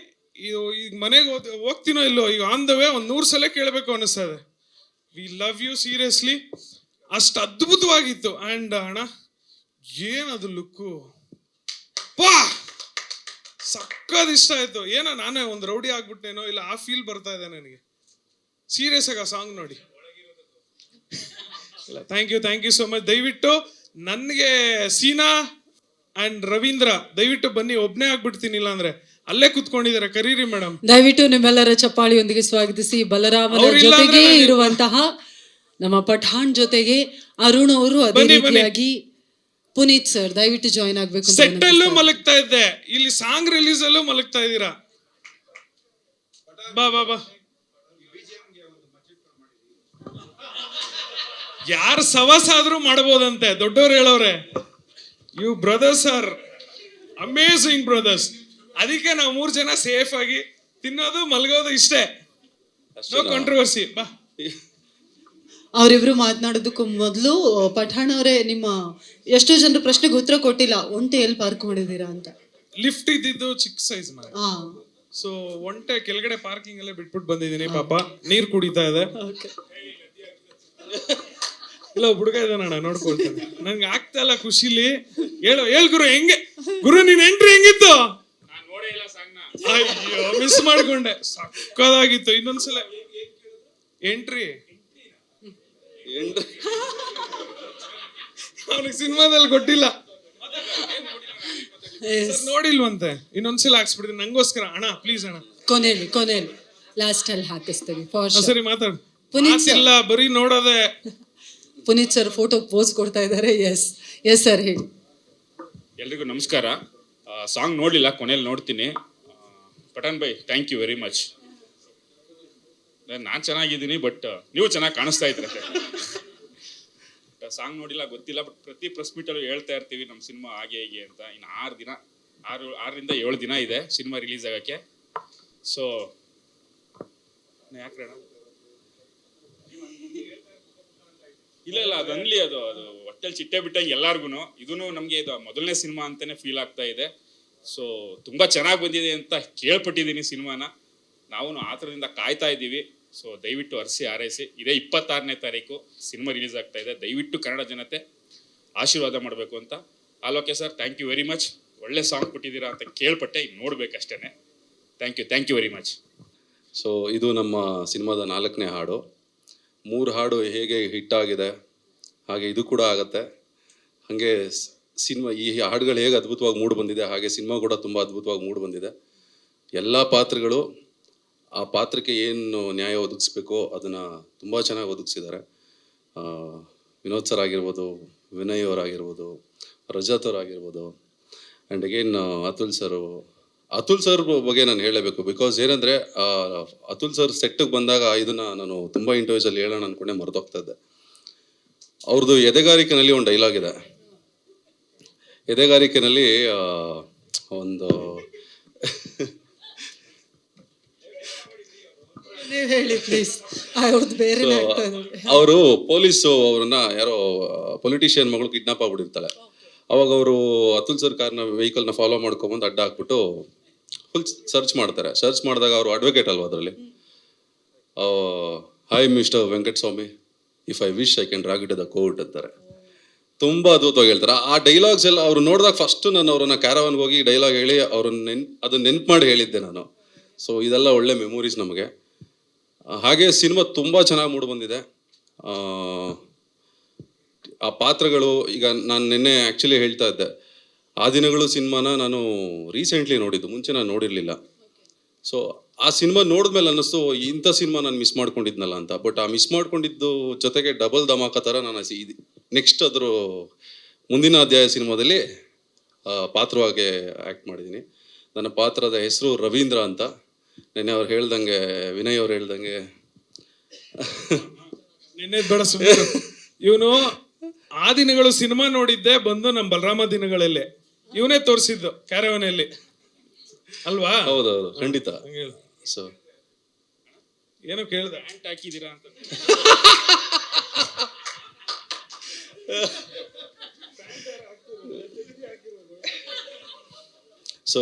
ಈಗ ಮನೆಗೆ ಹೋಗ್ತೀನೋ ಇಲ್ಲೋ, ಈಗ ಆನ್ ದ ವೇ ಒಂದು 100 ಸಲ ಕೇಳಬೇಕು ಅನ್ನಿಸ್ತದೆ. We love you seriously. ಅಷ್ಟು ಅದ್ಭುತವಾಗಿತ್ತು. ಆ್ಯಂಡ್ ಅಣ್ಣ ಏನದು ಲುಕ್ಕು ಪಾ ಸಕ್ಕದ ಇಷ್ಟ ಆಯ್ತು. ಏನೋ ನಾನೇ ಒಂದು ರೌಡಿ ಆಗ್ಬಿಟ್ಟೇನೋ ಇಲ್ಲ ಆ ಫೀಲ್ ಬರ್ತಾ ಇದೆ ನನಗೆ. ಸೀರಿಯಸ್ ಆಗಿ ಆ ಸಾಂಗ್ ನೋಡಿ. Thank you so much. ದಯವಿಟ್ಟು ನನಗೆ ಸೀನಾ ಅಂಡ್ ರವೀಂದ್ರ ದಯವಿಟ್ಟು ಬನ್ನಿ, ಒಬ್ನೇ ಆಗ್ಬಿಡ್ತೀನಿ, ಇಲ್ಲ ಅಂದ್ರೆ ಅಲ್ಲೇ ಕುತ್ಕೊಂಡಿದ್ದಾರೆ, ಕರೀರಿ ಮೇಡಮ್. ದಯವಿಟ್ಟು ನಿಮ್ಮೆಲ್ಲರ ಚಪ್ಪಾಳಿಯೊಂದಿಗೆ ಸ್ವಾಗತಿಸಿ ಬಲರಾಮನ ಅವ್ರಿಲ್ಲ ಜೊತೆಗೆ ಅಂದ್ರೆ ಇರುವಂತಹ ನಮ್ಮ ಪಠಾಣ್ ಜೊತೆಗೆ ಅರುಣ್ ಅವರು ಅದೇ ಬನ್ನಿ. ರೀತಿಯಾಗಿ ಪುನೀತ್ ಸರ್ ದಯವಿಟ್ಟು ಜಾಯಿನ್ ಆಗ್ಬೇಕು ಅಂತ ಸೆಟ್ ಅಲ್ಲೂ ಮಲಗ್ತಾ ಇದ್ದೆ, ಇಲ್ಲಿ ಸಾಂಗ್ ರಿಲೀಸ್ ಅಲ್ಲೂ ಮಲಗ್ತಾ ಇದ್ದೀರಾ. ಬಾ ಬಾ ಬಾ. ಯಾರು ಸವಸ ಆದ್ರೂ ಮಾಡಬಹುದಂತೆ, ದೊಡ್ಡವ್ರು ಹೇಳವ್ರೆ. You brothers are amazing brothers. ಅದಕ್ಕೆ ನಾವು 3 ಜನ ಸೇಫ್ ಆಗಿ ತಿನ್ನೋದು ಮಲಗೋದು ಇಷ್ಟೇ. No controversy. ಬಾ. ಅವರಿಬ್ರು ಮಾತನಾಡೋದಕ್ಕೂ ಮೊದಲು ಪಠಾಣ್ ಅವರೇ, ನಿಮ್ಮ ಎಷ್ಟೋ ಜನರ ಪ್ರಶ್ನೆಗೆ ಉತ್ತರ ಕೊಟ್ಟಿಲ್ಲ. ಒಂಟೆ ಎಲ್ಲಿ ಪಾರ್ಕ್ ಮಾಡಿದೀರಾ ಅಂತ. ಲಿಫ್ಟ್ ಇದ್ದಿದ್ದು ಚಿಕ್ಕ ಸೈಜ್ ಮಾಡಿ, ಹಾ ಸೊ ಒಂಟೆ ಕೆಳಗಡೆ ಪಾರ್ಕಿಂಗ್ ಅಲ್ಲೇ ಬಿಟ್ಬಿಟ್ಟು ಬಂದಿದ್ದೀನಿ. ಪಾಪ ನೀರ್ ಕುಡಿತಾ ಇದೆ. ಇಲ್ಲ ಹುಡುಗ ಇದಾನಣ್ಣ, ನೋಡ್ಕೊಳ್ತೇನೆ. ನನ್ಗೆ ಆಗ್ತಾ ಇಲ್ಲ ಖುಷಿಲಿ. ಹೇಳು ಗುರು, ಹೆಂಗೆ ಗುರು ನೀನ್ ಎಂಟ್ರಿ ಹೆಂಗಿತ್ತು? ಅಯ್ಯೋ ಮಿಸ್ ಮಾಡ್ಕೊಂಡೆ, ಸಕ್ಕದಾಗಿತ್ತು. ಇನ್ನೊಂದ್ಸಲ ಎಂಟ್ರಿ ಅವನಿಗೆ ಸಿನಿಮಾದಲ್ಲಿ ಕೊಟ್ಟಿಲ್ಲ, ನೋಡಿಲ್ವಂತೆ. ಇನ್ನೊಂದ್ಸಲ ಹಾಕ್ಸ್ಬಿಡ್ತೀನಿ ನಂಗೋಸ್ಕರ. ಅಣ್ಣ ಪ್ಲೀಸ್ ಅಣ್ಣ, ಕೊನೆಯಲ್ಲಿ ಲಾಸ್ಟ್ ಅಲ್ಲಿ ಹಾಕಿಸ್ತೀವಿ. ಸರಿ ಮಾತಾಡು. ಪುನೀತ್ ಇಲ್ಲ ಬರೀ ನೋಡೋದೆ. ಪುನೀತ್ ಸರ್ ಫೋಟೋ ಪೋಸ್ ಕೊಡ್ತಾ ಇದ್ದಾರೆ. ಎಸ್ ಸರ್ ಹೇಳಿ. ಎಲ್ರಿಗೂ ನಮಸ್ಕಾರ. ಸಾಂಗ್ ನೋಡಲಿಲ್ಲ, ಕೊನೆಯಲ್ಲಿ ನೋಡ್ತೀನಿ. Pathan bye thank you very much. ನಾನು ಚೆನ್ನಾಗಿದ್ದೀನಿ, ಬಟ್ ನೀವು ಚೆನ್ನಾಗಿ ಕಾಣಿಸ್ತಾ ಇದ್ರೆ. ಸಾಂಗ್ ನೋಡಿಲ್ಲ ಗೊತ್ತಿಲ್ಲ, ಬಟ್ ಪ್ರತಿ ಪ್ರೆಸ್ ಮೀಟಲ್ಲೂ ಹೇಳ್ತಾ ಇರ್ತೀವಿ ನಮ್ಮ ಸಿನಿಮಾ ಹಾಗೆ ಹೀಗೆ ಅಂತ. ಇನ್ನು 6ರಿಂದ 7 ದಿನ ಇದೆ ಸಿನಿಮಾ ರಿಲೀಸ್ ಆಗೋಕ್ಕೆ. ಸೊ ಯಾಕೆ ಇಲ್ಲ ಅದನ್ಲಿ ಅದು ಹೊಟ್ಟೆಲ್ ಚಿಟ್ಟೆ ಬಿಟ್ಟಂಗೆ ಎಲ್ಲಾರ್ಗು. ಇದೂ ನಮಗೆ ಇದು ಮೊದಲನೇ ಸಿನಿಮಾ ಅಂತಾನೆ ಫೀಲ್ ಆಗ್ತಾ ಇದೆ. ಸೊ ತುಂಬಾ ಚೆನ್ನಾಗಿ ಬಂದಿದೆ ಅಂತ ಕೇಳ್ಪಟ್ಟಿದ್ದೀನಿ ಸಿನಿಮಾನ. ನಾವು ಆ ಥರದಿಂದ ಕಾಯ್ತಾ ಇದ್ದೀವಿ. ಸೊ ದಯವಿಟ್ಟು ಹರಿಸಿ ಹಾರೈಸಿ. ಇದೇ 26ನೇ ತಾರೀಕು ಸಿನಿಮಾ ರಿಲೀಸ್ ಆಗ್ತಾ ಇದೆ. ದಯವಿಟ್ಟು ಕನ್ನಡ ಜನತೆ ಆಶೀರ್ವಾದ ಮಾಡಬೇಕು ಅಂತ. Aloke sir thank you very much. ಒಳ್ಳೆ ಸಾಂಗ್ ಕೊಟ್ಟಿದ್ದೀರಾ ಅಂತ ಕೇಳ್ಪಟ್ಟೆ, ಈಗ ನೋಡ್ಬೇಕಷ್ಟೇ. Thank you very much. So ಇದು ನಮ್ಮ ಸಿನಿಮಾದ 4ನೇ ಹಾಡು. 3 ಹಾಡು ಹೇಗೆ ಹಿಟ್ ಆಗಿದೆ ಹಾಗೆ ಇದು ಕೂಡ ಆಗತ್ತೆ. ಹಾಗೆ ಸಿನಿಮಾ ಈ ಹಾಡುಗಳು ಹೇಗೆ ಅದ್ಭುತವಾಗಿ ಮೂಡಿ ಬಂದಿದೆ, ಹಾಗೆ ಸಿನಿಮಾ ಕೂಡ ತುಂಬ ಅದ್ಭುತವಾಗಿ ಮೂಡಿ ಬಂದಿದೆ. ಎಲ್ಲ ಪಾತ್ರಗಳು ಆ ಪಾತ್ರಕ್ಕೆ ಏನು ನ್ಯಾಯ ಒದಗಿಸ್ಬೇಕೋ ಅದನ್ನು ತುಂಬ ಚೆನ್ನಾಗಿ ಒದಗಿಸಿದ್ದಾರೆ. ವಿನೋದ್ ಸರ್ ಆಗಿರ್ಬೋದು, ವಿನಯ್ ಅವರಾಗಿರ್ಬೋದು, ರಜತ್ ಅವರಾಗಿರ್ಬೋದು, ಆ್ಯಂಡ್ ಅಗೇನ್ ಅತುಲ್ ಸರ್ ಬಗ್ಗೆ ನಾನು ಹೇಳಬೇಕು. ಬಿಕಾಸ್ ಏನಂದರೆ ಅತುಲ್ ಸರ್ ಸೆಟ್ಟಿಗೆ ಬಂದಾಗ ಇದನ್ನು ನಾನು ತುಂಬ ಇಂಟರ್ವ್ಯೂಸಲ್ಲಿ ಹೇಳೋಣ ಅಂದ್ಕೊಂಡೆ ಮರೆತೋಗ್ತಾ ಇದ್ದೆ. ಅವ್ರದ್ದು ಎದೆಗಾರಿಕೆನಲ್ಲಿ ಒಂದು ಡೈಲಾಗ್ ಇದೆ. ಎದೆಗಾರಿಕೆನಲ್ಲಿ ಒಂದು ಹೇಳಿ ಪ್ಲೀಸ್. ಅವರು ಪೊಲೀಸು ಅವ್ರನ್ನ ಯಾರೋ ಪೊಲಿಟಿಷಿಯನ್ ಮಗಳು ಕಿಡ್ನಾಪ್ ಆಗ್ಬಿಟ್ಟಿರ್ತಾಳೆ. ಅವಾಗ ಅವರು ಅತುಲ್ ಸರ್ ಕಾರ್ನ ವೆಹಿಕಲ್ನ ಫಾಲೋ ಮಾಡ್ಕೊಂಬಂದು ಅಡ್ಡ ಹಾಕ್ಬಿಟ್ಟು ಫುಲ್ ಸರ್ಚ್ ಮಾಡ್ತಾರೆ. ಸರ್ಚ್ ಮಾಡಿದಾಗ ಅವರು ಅಡ್ವೊಕೇಟ್ ಅಲ್ವಾ ಅದರಲ್ಲಿ. Hi mister Venkataswamy, if I wish I can drag it to the court ಅಂತಾರೆ. ತುಂಬ ಅದ್ಭುತವಾಗಿ ಹೇಳ್ತಾರೆ. ಆ ಡೈಲಾಗ್ಸ್ ಎಲ್ಲ ಅವ್ರು ನೋಡಿದಾಗ ಫಸ್ಟು ನಾನು ಅವ್ರನ್ನ ಕ್ಯಾರವನ್ಗೆ ಹೋಗಿ ಡೈಲಾಗ್ ಹೇಳಿ ಅವ್ರನ್ನ ಅದನ್ನ ನೆನ್ಪು ಮಾಡಿ ಹೇಳಿದ್ದೆ ನಾನು. ಸೊ ಇದೆಲ್ಲ ಒಳ್ಳೆ ಮೆಮೊರೀಸ್ ನಮಗೆ. ಹಾಗೆ ಸಿನಿಮಾ ತುಂಬ ಚೆನ್ನಾಗಿ ಮೂಡಿ ಬಂದಿದೆ. ಆ ಪಾತ್ರಗಳು ಈಗ ನಾನು ನಿನ್ನೆ ಆ್ಯಕ್ಚುಲಿ ಹೇಳ್ತಾ ಇದ್ದೆ, ಆ ದಿನಗಳು ಸಿನಿಮಾನ ನಾನು ರೀಸೆಂಟ್ಲಿ ನೋಡಿದ್ದು, ಮುಂಚೆ ನಾನು ನೋಡಿರಲಿಲ್ಲ. ಸೊ ಆ ಸಿನಿಮಾ ನೋಡಿದ್ಮೇಲೆ ಅನ್ನಿಸ್ತು ಇಂಥ ಸಿನಿಮಾ ನಾನು ಮಿಸ್ ಮಾಡ್ಕೊಂಡಿದ್ನಲ್ಲ ಅಂತ. ಬಟ್ ಆ ಮಿಸ್ ಮಾಡ್ಕೊಂಡಿದ್ದು ಜೊತೆಗೆ ಡಬಲ್ ಧಮಾಕ ಥರ ನಾನು ನೆಕ್ಸ್ಟ್ ಅದ್ರ ಮುಂದಿನ ಅಧ್ಯಾಯ ಸಿನಿಮಾದಲ್ಲಿ ಪಾತ್ರವಾಗಿ ಆ್ಯಕ್ಟ್ ಮಾಡಿದ್ದೀನಿ. ನನ್ನ ಪಾತ್ರದ ಹೆಸರು ರವೀಂದ್ರ ಅಂತ. ನೆನ್ನೆ ಅವ್ರು ಹೇಳ್ದಂಗೆ, ವಿನಯ್ ಅವ್ರು ಹೇಳ್ದಂಗೆ ನಿನ್ನೆ ಬೇಡ ಸುಮ್ಮನೆ. ಇವನು ಆ ದಿನಗಳು ಸಿನಿಮಾ ನೋಡಿದ್ದೆ ಬಂದು ನಮ್ಮ ಬಲರಾಮ ದಿನಗಳಲ್ಲೇ ಇವನೇ ತೋರಿಸಿದ್ದು ಕ್ಯಾರವನಲ್ಲಿ ಅಲ್ವಾ? ಹೌದೌದು, ಖಂಡಿತ. ಸೊ ಏನೋ ಕೇಳ್ದೆ, ಪ್ಯಾಂಟ್ ಹಾಕಿದ್ದೀರಾ ಅಂತ. ಸೊ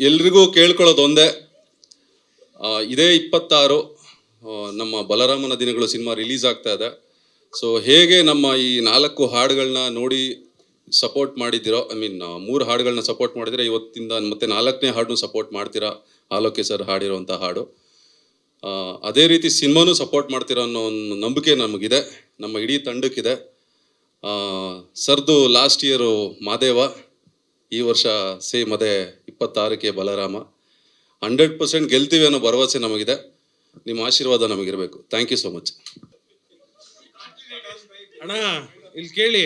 ಎಲ್ರಿಗೂ ಕೇಳ್ಕೊಳ್ಳೋದು ಒಂದೇ, ಇದೇ 26 ನಮ್ಮ ಬಲರಾಮನ ದಿನಗಳು ಸಿನಿಮಾ ರಿಲೀಸ್ ಆಗ್ತಾ ಇದೆ. ಸೊ ಹೇಗೆ ನಮ್ಮ ಈ 4 ಹಾಡುಗಳನ್ನ ನೋಡಿ ಸಪೋರ್ಟ್ ಮಾಡಿದ್ದೀರೋ, ಐ ಮೀನ್ 3 ಹಾಡುಗಳನ್ನ ಸಪೋರ್ಟ್ ಮಾಡಿದ್ರೆ ಇವತ್ತಿಂದ ಮತ್ತೆ 4ನೇ ಹಾಡನ್ನು ಸಪೋರ್ಟ್ ಮಾಡ್ತೀರಾ, ಆಲೋಕೆ ಸರ್ ಹಾಡಿರೋಂಥ ಹಾಡು. ಅದೇ ರೀತಿ ಸಿನಿಮಾನೂ ಸಪೋರ್ಟ್ ಮಾಡ್ತೀರಾ ಅನ್ನೋ ಒಂದು ನಂಬಿಕೆ ನಮಗಿದೆ, ನಮ್ಮ ಇಡೀ ತಂಡಕ್ಕಿದೆ. ಸರ್ದು ಲಾಸ್ಟ್ ಇಯರು ಮಾದೇವ, ಈ ವರ್ಷ ಸೇಮ್ ಅದೇ 26ಕ್ಕೆ ಬಲರಾಮ. 100% ಗೆಲ್ತೀವಿ ಅನ್ನೋ ಭರವಸೆ ನಮಗಿದೆ. ನಿಮ್ಮ ಆಶೀರ್ವಾದ ನಮಗಿರಬೇಕು. Thank you so much. ಅಣ್ಣ ಇಲ್ಲಿ ಕೇಳಿ,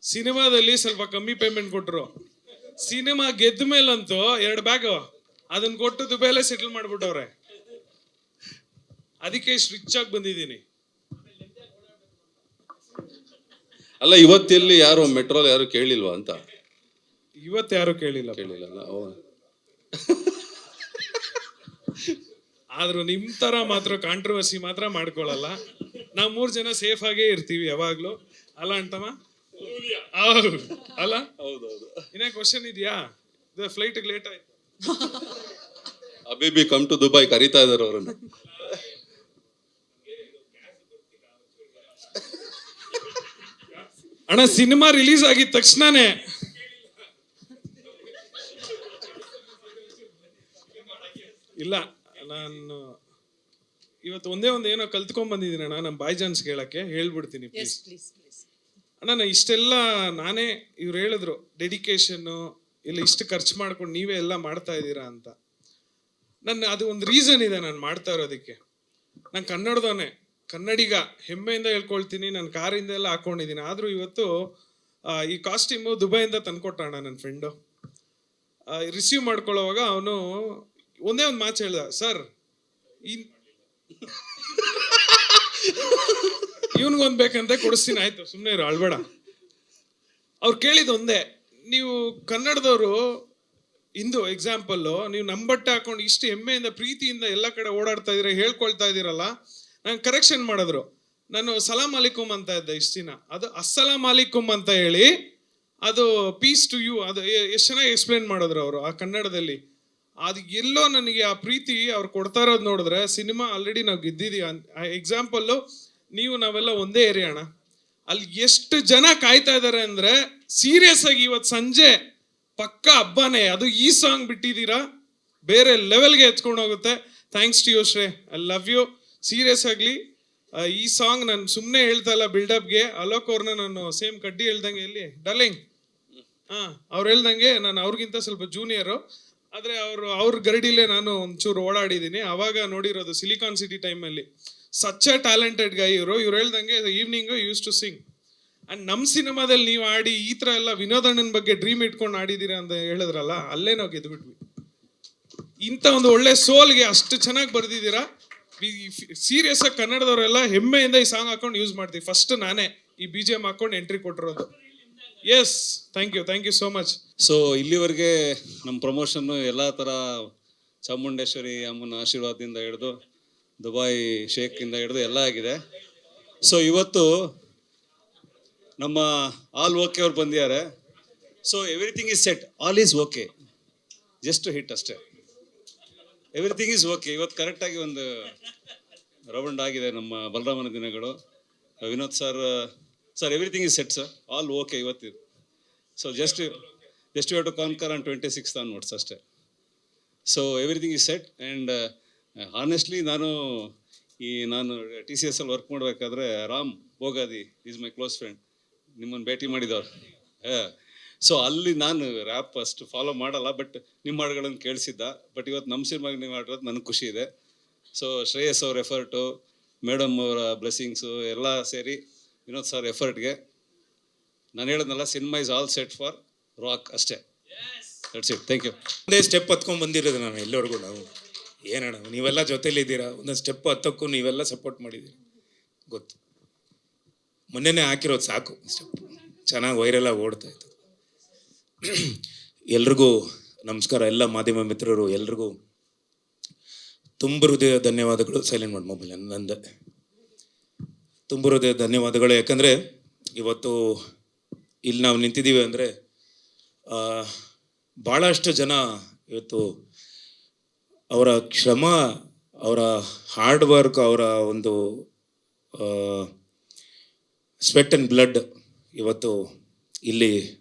ಸಿನಿಮಾದಲ್ಲಿ ಸ್ವಲ್ಪ ಕಮ್ಮಿ ಪೇಮೆಂಟ್ ಕೊಟ್ಟರು, ಸಿನಿಮಾ ಗೆದ್ದ ಮೇಲಂತೂ 2 ಬ್ಯಾಗ್ ಅದನ್ನ ಕೊಟ್ಟು ದುಬೈಲೇ ಸೆಟಲ್ ಮಾಡ್ಬಿಟ್ಟವ್ರೆ. ಅದಕ್ಕೆ ಇಷ್ಟು ರಿಚ್ ಆಗಿ ಬಂದಿದ್ದೀನಿ. ಅಲ್ಲ, ಇವತ್ತೆಲ್ಲಿ ಯಾರು ಮೆಟ್ರೋಲ್ ಯಾರು ಕೇಳಿಲ್ವಾ ಅಂತ? ಇವತ್ತು ಯಾರು ಕೇಳಿಲ್ಲ. ಆದ್ರೂ ನಿಮ್ ತರ ಮಾತ್ರ ಕಾಂಟ್ರವರ್ಸಿ ಮಾತ್ರ ಮಾಡ್ಕೊಳಲ್ಲ. ನಾವು 3 ಜನ ಸೇಫ್ ಆಗೇ ಇರ್ತೀವಿ ಯಾವಾಗ್ಲೂ, ಅಲ್ಲ ಅಂತಮ್ಮ? ಅಲ್ಲ, ಹೌದೌದು. ಇನ್ನೇ ಕ್ವಶನ್ ಇದೆಯಾ? ಫ್ಲೈಟ್ ಲೇಟ್ ಆಯ್ತು. ಅಬೇಬಿ ಕಮ್ ಟು ದುಬೈ ಕರೀತಾ ಇದಾರೆ ಅವರನ್ನು. ಅಣ್ಣ ಸಿನಿಮಾ ರಿಲೀಸ್ ಆಗಿದ ತಕ್ಷಣನೇ ಇಲ್ಲ, ನಾನು ಇವತ್ತು ಒಂದೇ ಒಂದು ಏನೋ ಕಲ್ತ್ಕೊಂಡ್ ಬಂದಿದ್ದೀನಿ ಅಣ್ಣ, ನಮ್ಮ ಬಾಯ್ ಜಾನ್ಸ್ ಕೇಳಕ್ಕೆ ಹೇಳ್ಬಿಡ್ತೀನಿ ಪ್ಲೀಸ್. ಅಣ್ಣ ನಾ ಇಷ್ಟೆಲ್ಲ ನಾನೇ, ಇವ್ರು ಹೇಳಿದ್ರು ಡೆಡಿಕೇಶನ್ನು ಇಲ್ಲ, ಇಷ್ಟು ಖರ್ಚು ಮಾಡ್ಕೊಂಡು ನೀವೇ ಎಲ್ಲ ಮಾಡ್ತಾ ಇದ್ದೀರಾ ಅಂತ. ಅದು ಒಂದು ರೀಸನ್ ಇದೆ ನಾನು ಮಾಡ್ತಾ ಇರೋದಕ್ಕೆ. ನಾನು ಕನ್ನಡದವನೇ, ಕನ್ನಡಿಗ, ಹೆಮ್ಮೆಯಿಂದ ಹೇಳ್ಕೊಳ್ತೀನಿ. ನಾನು ಕಾರಿಂದ ಎಲ್ಲ ಹಾಕೊಂಡಿದ್ದೀನಿ. ಆದರೂ ಇವತ್ತು ಈ ಕಾಸ್ಟ್ಯೂಮು ದುಬೈಯಿಂದ ತಂದ್ಕೊಟ್ಟ ಅಣ್ಣ ನನ್ನ ಫ್ರೆಂಡು. ರಿಸೀವ್ ಮಾಡ್ಕೊಳ್ಳೋವಾಗ ಅವನು ಒಂದೇ ಒಂದು ಮಾತು ಹೇಳ್ದ, ಸರ್ ಇವನ್ಗೊಂದು ಬೇಕಂತ ಕೊಡಿಸ್ತೀನಿ, ಆಯ್ತು ಸುಮ್ಮನೆ ಇರು ಅಳ್ಬೇಡ. ಅವ್ರು ಕೇಳಿದ ಒಂದೇ, ನೀವು ಕನ್ನಡದವರು ಇಂದು ಎಕ್ಸಾಂಪಲ್ಲು, ನೀವು ನಮ್ಮ ಬಟ್ಟೆ ಹಾಕೊಂಡು ಇಷ್ಟು ಹೆಮ್ಮೆಯಿಂದ ಪ್ರೀತಿಯಿಂದ ಎಲ್ಲ ಕಡೆ ಓಡಾಡ್ತಾ ಇದ್ದೀರಾ, ಹೇಳ್ಕೊಳ್ತಾ ಇದ್ದೀರಲ್ಲ. ನಂಗೆ ಕರೆಕ್ಷನ್ ಮಾಡಿದ್ರು, ನಾನು ಸಲಾಂ ಅಲಿಕುಮ್ ಅಂತ ಇದ್ದೆ ಇಷ್ಟು ದಿನ, ಅದು ಅಸ್ಸಲಾಂ ಅಲಿಕುಮ್ ಅಂತ ಹೇಳಿ ಅದು ಪೀಸ್ ಟು ಯು. ಅದು ಎಷ್ಟು ಚೆನ್ನಾಗಿ ಎಕ್ಸ್ಪ್ಲೇನ್ ಮಾಡಿದ್ರು ಅವರು ಆ ಕನ್ನಡದಲ್ಲಿ. ಅದು ಎಲ್ಲೋ ನನಗೆ ಆ ಪ್ರೀತಿ ಅವ್ರು ಕೊಡ್ತಾ ಇರೋದು ನೋಡಿದ್ರೆ, ಸಿನಿಮಾ ಆಲ್ರೆಡಿ ನಾವು ಗೆದ್ದಿದ್ದೀವಿ. ಎಕ್ಸಾಂಪಲ್ಲು, ನಾವೆಲ್ಲ ಒಂದೇ ಏರಿಯಾ ಅಣ್ಣ, ಅಲ್ಲಿ ಎಷ್ಟು ಜನ ಕಾಯ್ತಾ ಇದ್ದಾರೆ ಅಂದರೆ ಸೀರಿಯಸ್ ಆಗಿ ಇವತ್ತು ಸಂಜೆ ಪಕ್ಕ ಹಬ್ಬನೇ. ಅದು ಈ ಸಾಂಗ್ ಬಿಟ್ಟಿದ್ದೀರಾ, ಬೇರೆ ಲೆವೆಲ್ಗೆ ಎತ್ಕೊಂಡು ಹೋಗುತ್ತೆ. Thanks to you Shrey, I love you. Serious ಆಗಲಿ ಈ ಸಾಂಗ್ ನಾನು ಸುಮ್ಮನೆ ಹೇಳ್ತಾ ಇಲ್ಲ ಬಿಲ್ಡಪ್ಗೆ. ಅಲೋಕ್ ಅವ್ರನ್ನ ನಾನು ಸೇಮ್ ಕಡ್ಡಿ ಹೇಳ್ದಂಗೆ, ಎಲ್ಲಿ ಡಾರ್ಲಿಂಗ್, ಅವ್ರು ಹೇಳ್ದಂಗೆ ನಾನು ಅವ್ರಿಗಿಂತ ಸ್ವಲ್ಪ ಜೂನಿಯರು, ಆದರೆ ಅವ್ರ ಗರಡಿಲೇ ನಾನು ಒಂಚೂರು ಓಡಾಡಿದ್ದೀನಿ. ಅವಾಗ ನೋಡಿರೋದು ಸಿಲಿಕಾನ್ ಸಿಟಿ ಟೈಮಲ್ಲಿ. ಸಚ್ ಅ ಟ್ಯಾಲೆಂಟೆಡ್ ಗೈ ಇವರು ಹೇಳ್ದಂಗೆ evening use to sing. And ನಮ್ಮ ಸಿನಿಮಾದಲ್ಲಿ ನೀವು ಆಡಿ ಈ ಥರ ಎಲ್ಲ ವಿನೋದಣ್ಣನ ಬಗ್ಗೆ ಡ್ರೀಮ್ ಇಟ್ಕೊಂಡು ಆಡಿದ್ದೀರಾ ಅಂತ ಹೇಳಿದ್ರಲ್ಲ, ಅಲ್ಲೇ ನಾವು ಗೆದ್ದುಬಿಟ್ವಿ. ಇಂಥ ಒಂದು ಒಳ್ಳೆ ಸೋಲ್ಗೆ ಅಷ್ಟು ಚೆನ್ನಾಗಿ ಬರೆದಿದ್ದೀರಾ. ಸೀರಿಯಸ್ ಆಗಿ ಕನ್ನಡದವರೆಲ್ಲ ಹೆಮ್ಮೆಯಿಂದ ಈ ಸಾಂಗ್ ಹಾಕೊಂಡು ಯೂಸ್ ಮಾಡ್ತೀವಿ. ಫಸ್ಟ್ ನಾನೇ ಈ BGM ಹಾಕೊಂಡು ಎಂಟ್ರಿ ಕೊಟ್ಟಿರೋದು. Yes, thank you so much. So ಇಲ್ಲಿವರೆಗೆ ನಮ್ಮ ಪ್ರಮೋಷನ್ನು ಎಲ್ಲ ಥರ ಚಾಮುಂಡೇಶ್ವರಿ ಅಮ್ಮನ ಆಶೀರ್ವಾದದಿಂದ ಹಿಡಿದು ದುಬೈ ಶೇಖಿಂದ ಹಿಡಿದು ಎಲ್ಲ ಆಗಿದೆ. ಸೊ ಇವತ್ತು ನಮ್ಮ ಆಲ್ ಓಕೆ ಅವ್ರು ಬಂದಿದ್ದಾರೆ. So everything is set, all is okay, just hit ಅಷ್ಟೇ, ಎವ್ರಿಥಿಂಗ್ ಈಸ್ ಓಕೆ. ಇವತ್ತು ಕರೆಕ್ಟಾಗಿ ಒಂದು ರೌಂಡ್ ಆಗಿದೆ ನಮ್ಮ ಬಲರಾಮನ ದಿನಗಳು. Vinod sir everything is set sir, all okay ಇವತ್ತು. So just you have to conquer on 26th onwards ಅಷ್ಟೇ. So everything is set. And honestly ನಾನು TCS ಅಲ್ಲಿ ವರ್ಕ್ ಮಾಡಬೇಕಾದ್ರೆ Ram Bogadi is my close friend, ನಿಮ್ಮನ್ನು ಭೇಟಿ ಮಾಡಿದವ್ರು. ಸೊ ಅಲ್ಲಿ ನಾನು ರ್ಯಾಪ್ ಅಷ್ಟು ಫಾಲೋ ಮಾಡಲ್ಲ, ಬಟ್ ನಿಮ್ಮ ಹಾಡುಗಳನ್ನು ಕೇಳಿಸಿದ್ದ. ಬಟ್ ಇವತ್ತು ನಮ್ಮ ಸಿನಿಮಾಗೆ ನೀವು ಹಾಡಿರೋದು ನನಗೆ ಖುಷಿ ಇದೆ. ಸೊ ಶ್ರೇಯಸ್ ಅವ್ರ ಎಫರ್ಟು, ಮೇಡಮ್ ಅವರ ಬ್ಲೆಸ್ಸಿಂಗ್ಸು ಎಲ್ಲ ಸೇರಿ ವಿನೋದ್ ಸರ್ ಎಫರ್ಟ್ಗೆ ನಾನು ಹೇಳೋದಲ್ಲ, cinema is all set for rock ಅಷ್ಟೇ. That's it, thank you. ಒಂದೇ ಸ್ಟೆಪ್ ಹತ್ಕೊಂಡು ಬಂದಿರೋದು ನಾನು ಎಲ್ಲರಿಗೂ. ನಾವು ಏನಣ್ಣ ನೀವೆಲ್ಲ ಜೊತೆಲಿದ್ದೀರಾ, ಒಂದೊಂದು ಸ್ಟೆಪ್ ಹತ್ತಕ್ಕೂ ನೀವೆಲ್ಲ ಸಪೋರ್ಟ್ ಮಾಡಿದ್ದೀರಿ ಗೊತ್ತು. ಮೊನ್ನೆನೇ ಹಾಕಿರೋದು ಸಾಕು ಸ್ಟೆಪ್, ಚೆನ್ನಾಗಿ ವೈರಲಾಗಿ ಓಡ್ತಾ ಇತ್ತು. ಎಲ್ರಿಗೂ ನಮಸ್ಕಾರ, ಎಲ್ಲ ಮಾಧ್ಯಮ ಮಿತ್ರರು ಎಲ್ರಿಗೂ ತುಂಬ ಹೃದಯ ಧನ್ಯವಾದಗಳು. ಸೈಲೆಂಟ್ ಮಾಡಿ ಮೊಬೈಲ್ ನಂದೆ. ತುಂಬ ಹೃದಯ ಧನ್ಯವಾದಗಳು. ಯಾಕಂದರೆ ಇವತ್ತು ಇಲ್ಲಿ ನಾವು ನಿಂತಿದ್ದೀವಿ ಅಂದರೆ ಭಾಳಷ್ಟು ಜನ ಇವತ್ತು ಅವರ ಶ್ರಮ, ಅವರ ಹಾರ್ಡ್ ವರ್ಕ್, ಅವರ ಒಂದು ಸ್ವೆಟ್ ಆ್ಯಂಡ್ ಬ್ಲಡ್ ಇವತ್ತು ಇಲ್ಲಿ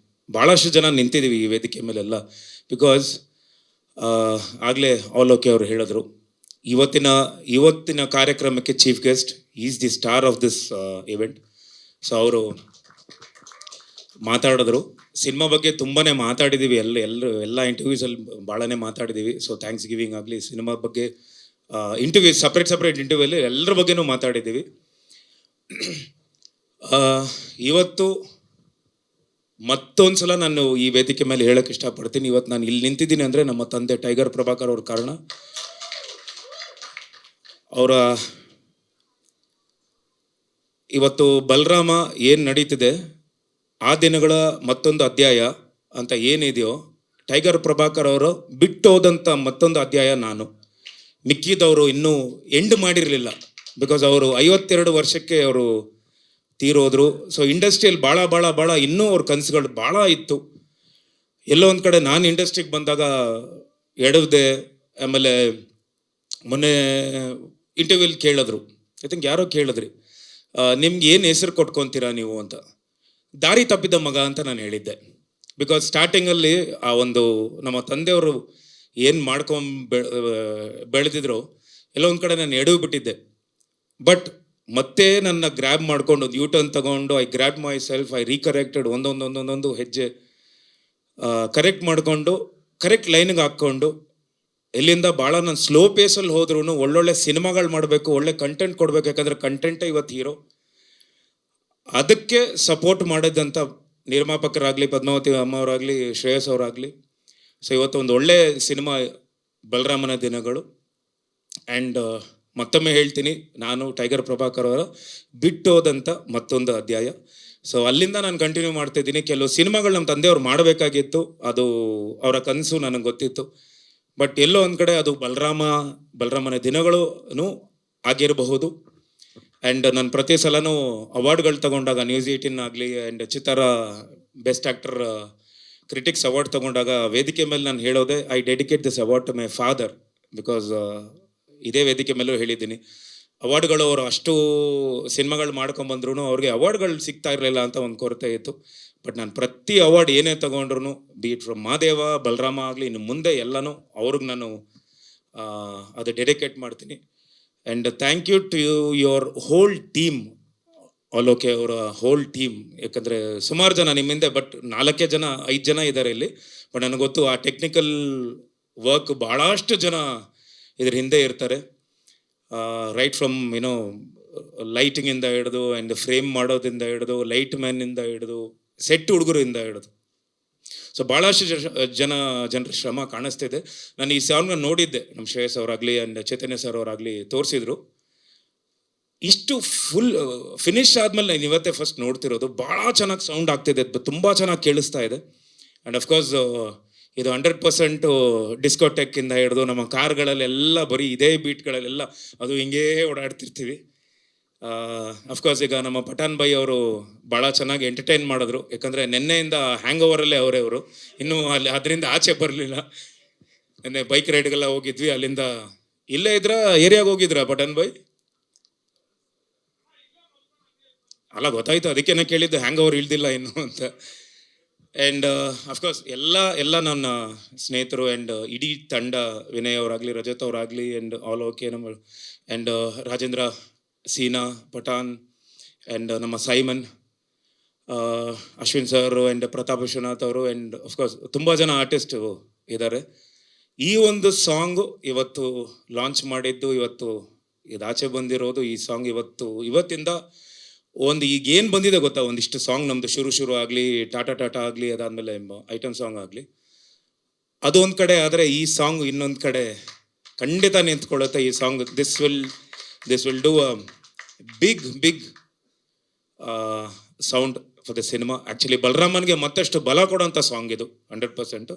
ಭಾಳಷ್ಟು ಜನ ನಿಂತಿದ್ದೀವಿ ಈ ವೇದಿಕೆ ಮೇಲೆಲ್ಲ. ಬಿಕಾಸ್ ಆಗಲೇ ಆಲ್ ಓಕೆ ಅವರು ಹೇಳಿದ್ರು, ಇವತ್ತಿನ ಕಾರ್ಯಕ್ರಮಕ್ಕೆ chief guest is the star of this event. So ಅವರು ಮಾತಾಡಿದ್ರು. ಸಿನಿಮಾ ಬಗ್ಗೆ ತುಂಬಾ ಮಾತಾಡಿದ್ದೀವಿ, ಎಲ್ಲ ಇಂಟರ್ವ್ಯೂಸಲ್ಲಿ ಭಾಳನೇ ಮಾತಾಡಿದ್ದೀವಿ. ಸೊ ಥ್ಯಾಂಕ್ಸ್ ಗಿವಿಂಗ್ ಆಗಲಿ, ಸಿನಿಮಾ ಬಗ್ಗೆ ಇಂಟರ್ವ್ಯೂ ಸಪ್ರೇಟ್ ಇಂಟರ್ವ್ಯೂಲ್ಲಿ ಎಲ್ಲರ ಬಗ್ಗೆನೂ ಮಾತಾಡಿದ್ದೀವಿ. ಇವತ್ತು ಮತ್ತೊಂದು ಸಲ ನಾನು ಈ ವೇದಿಕೆ ಮೇಲೆ ಹೇಳೋಕ್ಕೆ ಇಷ್ಟಪಡ್ತೀನಿ. ಇವತ್ತು ನಾನು ಇಲ್ಲಿ ನಿಂತಿದ್ದೀನಿ ಅಂದರೆ ನಮ್ಮ ತಂದೆ ಟೈಗರ್ ಪ್ರಭಾಕರ್ ಅವ್ರ ಕಾರಣ. ಅವರ ಇವತ್ತು ಬಲರಾಮ ಏನು ನಡೀತಿದೆ ಆ ದಿನಗಳ ಮತ್ತೊಂದು ಅಧ್ಯಾಯ ಅಂತ ಏನಿದೆಯೋ, ಟೈಗರ್ ಪ್ರಭಾಕರ್ ಅವರು ಬಿಟ್ಟು ಹೋದಂಥ ಮತ್ತೊಂದು ಅಧ್ಯಾಯ ನಾನು. ಮಿಕ್ಕಿದವರು ಇನ್ನೂ ಎಂಡ್ ಮಾಡಿರಲಿಲ್ಲ. ಬಿಕಾಸ್ ಅವರು 52 ವರ್ಷಕ್ಕೆ ಅವರು ತೀರೋದ್ರು. ಸೊ ಇಂಡಸ್ಟ್ರಿಯಲ್ಲಿ ಭಾಳ ಇನ್ನೂ ಅವ್ರ ಕನಸುಗಳು ಭಾಳ ಇತ್ತು. ಎಲ್ಲೋ ಒಂದು ಕಡೆ ನಾನು ಇಂಡಸ್ಟ್ರಿಗೆ ಬಂದಾಗ ಎಡವ್ದೆ. ಆಮೇಲೆ ಮೊನ್ನೆ ಇಂಟರ್ವ್ಯೂಲಿ ಕೇಳಿದ್ರು, ಐ ಥಿಂಕ್ ಯಾರೋ ಕೇಳಿದ್ರಿ, ನಿಮ್ಗೆ ಏನು ಹೆಸರು ಕೊಟ್ಕೊತೀರಾ ನೀವು ಅಂತ. ದಾರಿ ತಪ್ಪಿದ ಮಗ ಅಂತ ನಾನು ಹೇಳಿದ್ದೆ. ಬಿಕಾಸ್ ಸ್ಟಾರ್ಟಿಂಗಲ್ಲಿ ಆ ಒಂದು ನಮ್ಮ ತಂದೆಯವರು ಏನು ಬೆಳೆದಿದ್ರು ಎಲ್ಲೋ ಒಂದು ಕಡೆ ನಾನು ಎಡವಿ ಬಿಟ್ಟಿದ್ದೆ. ಬಟ್ ಮತ್ತೆ ನನ್ನ ಗ್ರ್ಯಾಬ್ ಮಾಡ್ಕೊಂಡು ಒಂದು ಯೂಟರ್ನ್ ತಗೊಂಡು I grab myself, I recorrected. ಒಂದೊಂದು ಹೆಜ್ಜೆ ಕರೆಕ್ಟ್ ಮಾಡಿಕೊಂಡು ಕರೆಕ್ಟ್ ಲೈನ್ಗೆ ಹಾಕ್ಕೊಂಡು ಎಲ್ಲಿಂದ ಭಾಳ ನಾನು ಸ್ಲೋ ಪೇಸಲ್ಲಿ ಹೋದ್ರೂ ಒಳ್ಳೊಳ್ಳೆ ಸಿನಿಮಾಗಳು ಮಾಡಬೇಕು, ಒಳ್ಳೆ ಕಂಟೆಂಟ್ ಕೊಡಬೇಕು. ಯಾಕಂದರೆ ಕಂಟೆಂಟೇ ಇವತ್ತು ಹೀರೋ. ಅದಕ್ಕೆ ಸಪೋರ್ಟ್ ಮಾಡಿದಂಥ ನಿರ್ಮಾಪಕರಾಗಲಿ, ಪದ್ಮಾವತಿ ಅಮ್ಮ ಅವರಾಗಲಿ, ಶ್ರೇಯಸ್ ಅವರಾಗಲಿ. ಸೊ ಇವತ್ತು ಒಂದು ಒಳ್ಳೆ ಸಿನಿಮಾ ಬಲರಾಮನ ದಿನಗಳು. ಆ್ಯಂಡ್ ಮತ್ತೊಮ್ಮೆ ಹೇಳ್ತೀನಿ, ನಾನು ಟೈಗರ್ ಪ್ರಭಾಕರ್ ಅವರ ಬಿಟ್ಟು ಹೋದಂಥ ಮತ್ತೊಂದು ಅಧ್ಯಾಯ. ಸೊ ಅಲ್ಲಿಂದ ನಾನು ಕಂಟಿನ್ಯೂ ಮಾಡ್ತಾಯಿದ್ದೀನಿ. ಕೆಲವು ಸಿನಿಮಾಗಳು ನಮ್ಮ ತಂದೆಯವ್ರು ಮಾಡಬೇಕಾಗಿತ್ತು, ಅದು ಅವರ ಕನಸು ನನಗೆ ಗೊತ್ತಿತ್ತು. ಬಟ್ ಎಲ್ಲೋ ಒಂದು ಕಡೆ ಅದು ಬಲರಾಮನ ದಿನಗಳೂ ಆಗಿರಬಹುದು. ಆ್ಯಂಡ್ ನಾನು ಪ್ರತಿ ಸಲನೂ ಅವಾರ್ಡ್ಗಳು ತಗೊಂಡಾಗ, ನ್ಯೂಸ್ 18 ಆಗಲಿ ಆ್ಯಂಡ್ ಚಿತ್ತಾರ ಬೆಸ್ಟ್ ಆ್ಯಕ್ಟರ್ ಕ್ರಿಟಿಕ್ಸ್ ಅವಾರ್ಡ್ ತಗೊಂಡಾಗ ವೇದಿಕೆ ಮೇಲೆ ನಾನು ಹೇಳೋದೆ, I dedicate this award to my father. Because ಇದೇ ವೇದಿಕೆ ಮೇಲೂ ಹೇಳಿದ್ದೀನಿ, ಅವಾರ್ಡ್ಗಳು ಅವರು ಅಷ್ಟು ಸಿನಿಮಾಗಳು ಮಾಡ್ಕೊಂಬಂದ್ರೂ ಅವ್ರಿಗೆ ಅವಾರ್ಡ್ಗಳು ಸಿಗ್ತಾ ಇರಲಿಲ್ಲ ಅಂತ ಒಂದು ಕೊರತೆ ಇತ್ತು. ಬಟ್ ನಾನು ಪ್ರತಿ ಅವಾರ್ಡ್ ಏನೇ ತೊಗೊಂಡ್ರು, be it from Madeva, Balarama ಆಗಲಿ, ಇನ್ನು ಮುಂದೆ ಎಲ್ಲನೂ ಅವ್ರಿಗೆ ನಾನು ಅದು ಡೆಡಿಕೇಟ್ ಮಾಡ್ತೀನಿ. And thank you to your whole team, Aloke ಅವರ ಹೋಲ್ ಟೀಮ್. ಯಾಕಂದರೆ ಸುಮಾರು ಜನ ನಿಮ್ಮಿಂದ, ಬಟ್ 5 ಜನ ಇದ್ದಾರೆ ಇಲ್ಲಿ. ಬಟ್ ನನಗೆ ಗೊತ್ತು ಆ ಟೆಕ್ನಿಕಲ್ ವರ್ಕ್ ಭಾಳಷ್ಟು ಜನ ಇದ್ರ ಹಿಂದೆ ಇರ್ತಾರೆ. ರೈಟ್ ಫ್ರಮ್ ಲೈಟಿಂಗಿಂದ ಹಿಡಿದು ಆ್ಯಂಡ್ ಫ್ರೇಮ್ ಮಾಡೋದ್ರಿಂದ ಹಿಡಿದು, ಲೈಟ್ ಮ್ಯಾನಿಂದ ಹಿಡಿದು, ಸೆಟ್ ಹುಡುಗರಿಂದ ಹಿಡಿದು. ಸೊ ಭಾಳಷ್ಟು ಜನರ ಶ್ರಮ ಕಾಣಿಸ್ತಿದೆ. ನಾನು ಈ ಸಾಂಗ್ನ ನೋಡಿದ್ದೆ, ನಮ್ಮ ಶ್ರೇಯಸ್ ಅವರಾಗಲಿ ಆ್ಯಂಡ್ ಚೈತನ್ಯ ಸರ್ ಅವರಾಗಲಿ ತೋರಿಸಿದ್ರು. ಇಷ್ಟು ಫುಲ್ ಫಿನಿಶ್ ಆದಮೇಲೆ ನಾನು ಇವತ್ತೇ ಫಸ್ಟ್ ನೋಡ್ತಿರೋದು. ಭಾಳ ಚೆನ್ನಾಗಿ ಸೌಂಡ್ ಆಗ್ತಿದೆ, ತುಂಬ ಚೆನ್ನಾಗಿ ಕೇಳಿಸ್ತಾ ಇದೆ. ಆ್ಯಂಡ್ ಅಫ್ಕೋರ್ಸ್ ಇದು 100% ಡಿಸ್ಕೋಟೆಕ್ಕಿಂದ ಹಿಡಿದು ನಮ್ಮ ಕಾರ್ಗಳಲ್ಲೆಲ್ಲ ಬರೀ ಇದೇ ಬೀಟ್ಗಳಲ್ಲೆಲ್ಲ ಅದು ಹಿಂಗೇ ಓಡಾಡ್ತಿರ್ತೀವಿ. ಅಫ್ಕೋರ್ಸ್ ಈಗ ನಮ್ಮ ಪಠಾನ್ ಬೈ ಅವರು ಭಾಳ ಚೆನ್ನಾಗಿ ಎಂಟರ್ಟೈನ್ ಮಾಡಿದ್ರು. ಯಾಕಂದರೆ ನಿನ್ನೆಯಿಂದ ಹ್ಯಾಂಗ್ ಓವರಲ್ಲೇ ಅವರು ಇನ್ನೂ ಅಲ್ಲಿ ಅದರಿಂದ ಆಚೆ ಬರಲಿಲ್ಲ. ನಿನ್ನೆ ಬೈಕ್ ರೈಡ್ಗೆಲ್ಲ ಹೋಗಿದ್ವಿ, ಅಲ್ಲಿಂದ ಇಲ್ಲೇ ಏರಿಯಾಗೆ ಹೋಗಿದ್ರ ಪಠಾನ್ ಬೈ? ಅಲ್ಲ ಗೊತ್ತಾಯ್ತು, ಅದಕ್ಕೇನೆ ಕೇಳಿದ್ದು ಹ್ಯಾಂಗ್ ಓವರ್ ಇಳ್ದಿಲ್ಲ ಇನ್ನು ಅಂತ. ಆ್ಯಂಡ್ ಅಫ್ಕೋರ್ಸ್ ಎಲ್ಲ ನನ್ನ ಸ್ನೇಹಿತರು ಆ್ಯಂಡ್ ಇಡೀ ತಂಡ, ವಿನಯ್ ಅವರಾಗಲಿ, ರಜತ್ ಅವರಾಗಲಿ ಆ್ಯಂಡ್ ಆಲ್ ಓಕೆ ನಮ್ಮ ಆ್ಯಂಡ್ ರಾಜೇಂದ್ರ, ಸೀನಾ, ಪಠಾನ್ ಆ್ಯಂಡ್ ನಮ್ಮ Simon, Ashwin sir and Pratap Vishwanath ಅವರು ಆ್ಯಂಡ್ ಅಫ್ಕೋರ್ಸ್ ತುಂಬ ಜನ ಆರ್ಟಿಸ್ಟು ಇದ್ದಾರೆ. ಈ ಒಂದು ಸಾಂಗು ಇವತ್ತು ಲಾಂಚ್ ಮಾಡಿದ್ದು, ಇವತ್ತು ಇದಾಚೆ ಬಂದಿರೋದು ಈ ಸಾಂಗ್ ಇವತ್ತಿಂದ ಒಂದು ಈಗ ಏನು ಬಂದಿದೆ ಗೊತ್ತಾ, ಒಂದಿಷ್ಟು ಸಾಂಗ್ ನಮ್ಮದು ಶುರು ಆಗಲಿ, ಟಾಟಾ ಆಗಲಿ, ಅದಾದಮೇಲೆ ಐಟಮ್ ಸಾಂಗ್ ಆಗಲಿ, ಅದು ಒಂದು ಕಡೆ ಆದರೆ ಈ ಸಾಂಗ್ ಇನ್ನೊಂದು ಕಡೆ ಖಂಡಿತ ನಿಂತ್ಕೊಳ್ಳುತ್ತೆ. ಈ song this will do a big sound for the cinema. Actually ಬಲರಾಮನ್ಗೆ ಮತ್ತಷ್ಟು ಬಲ ಕೊಡೋಂಥ ಸಾಂಗ್ ಇದು 100%.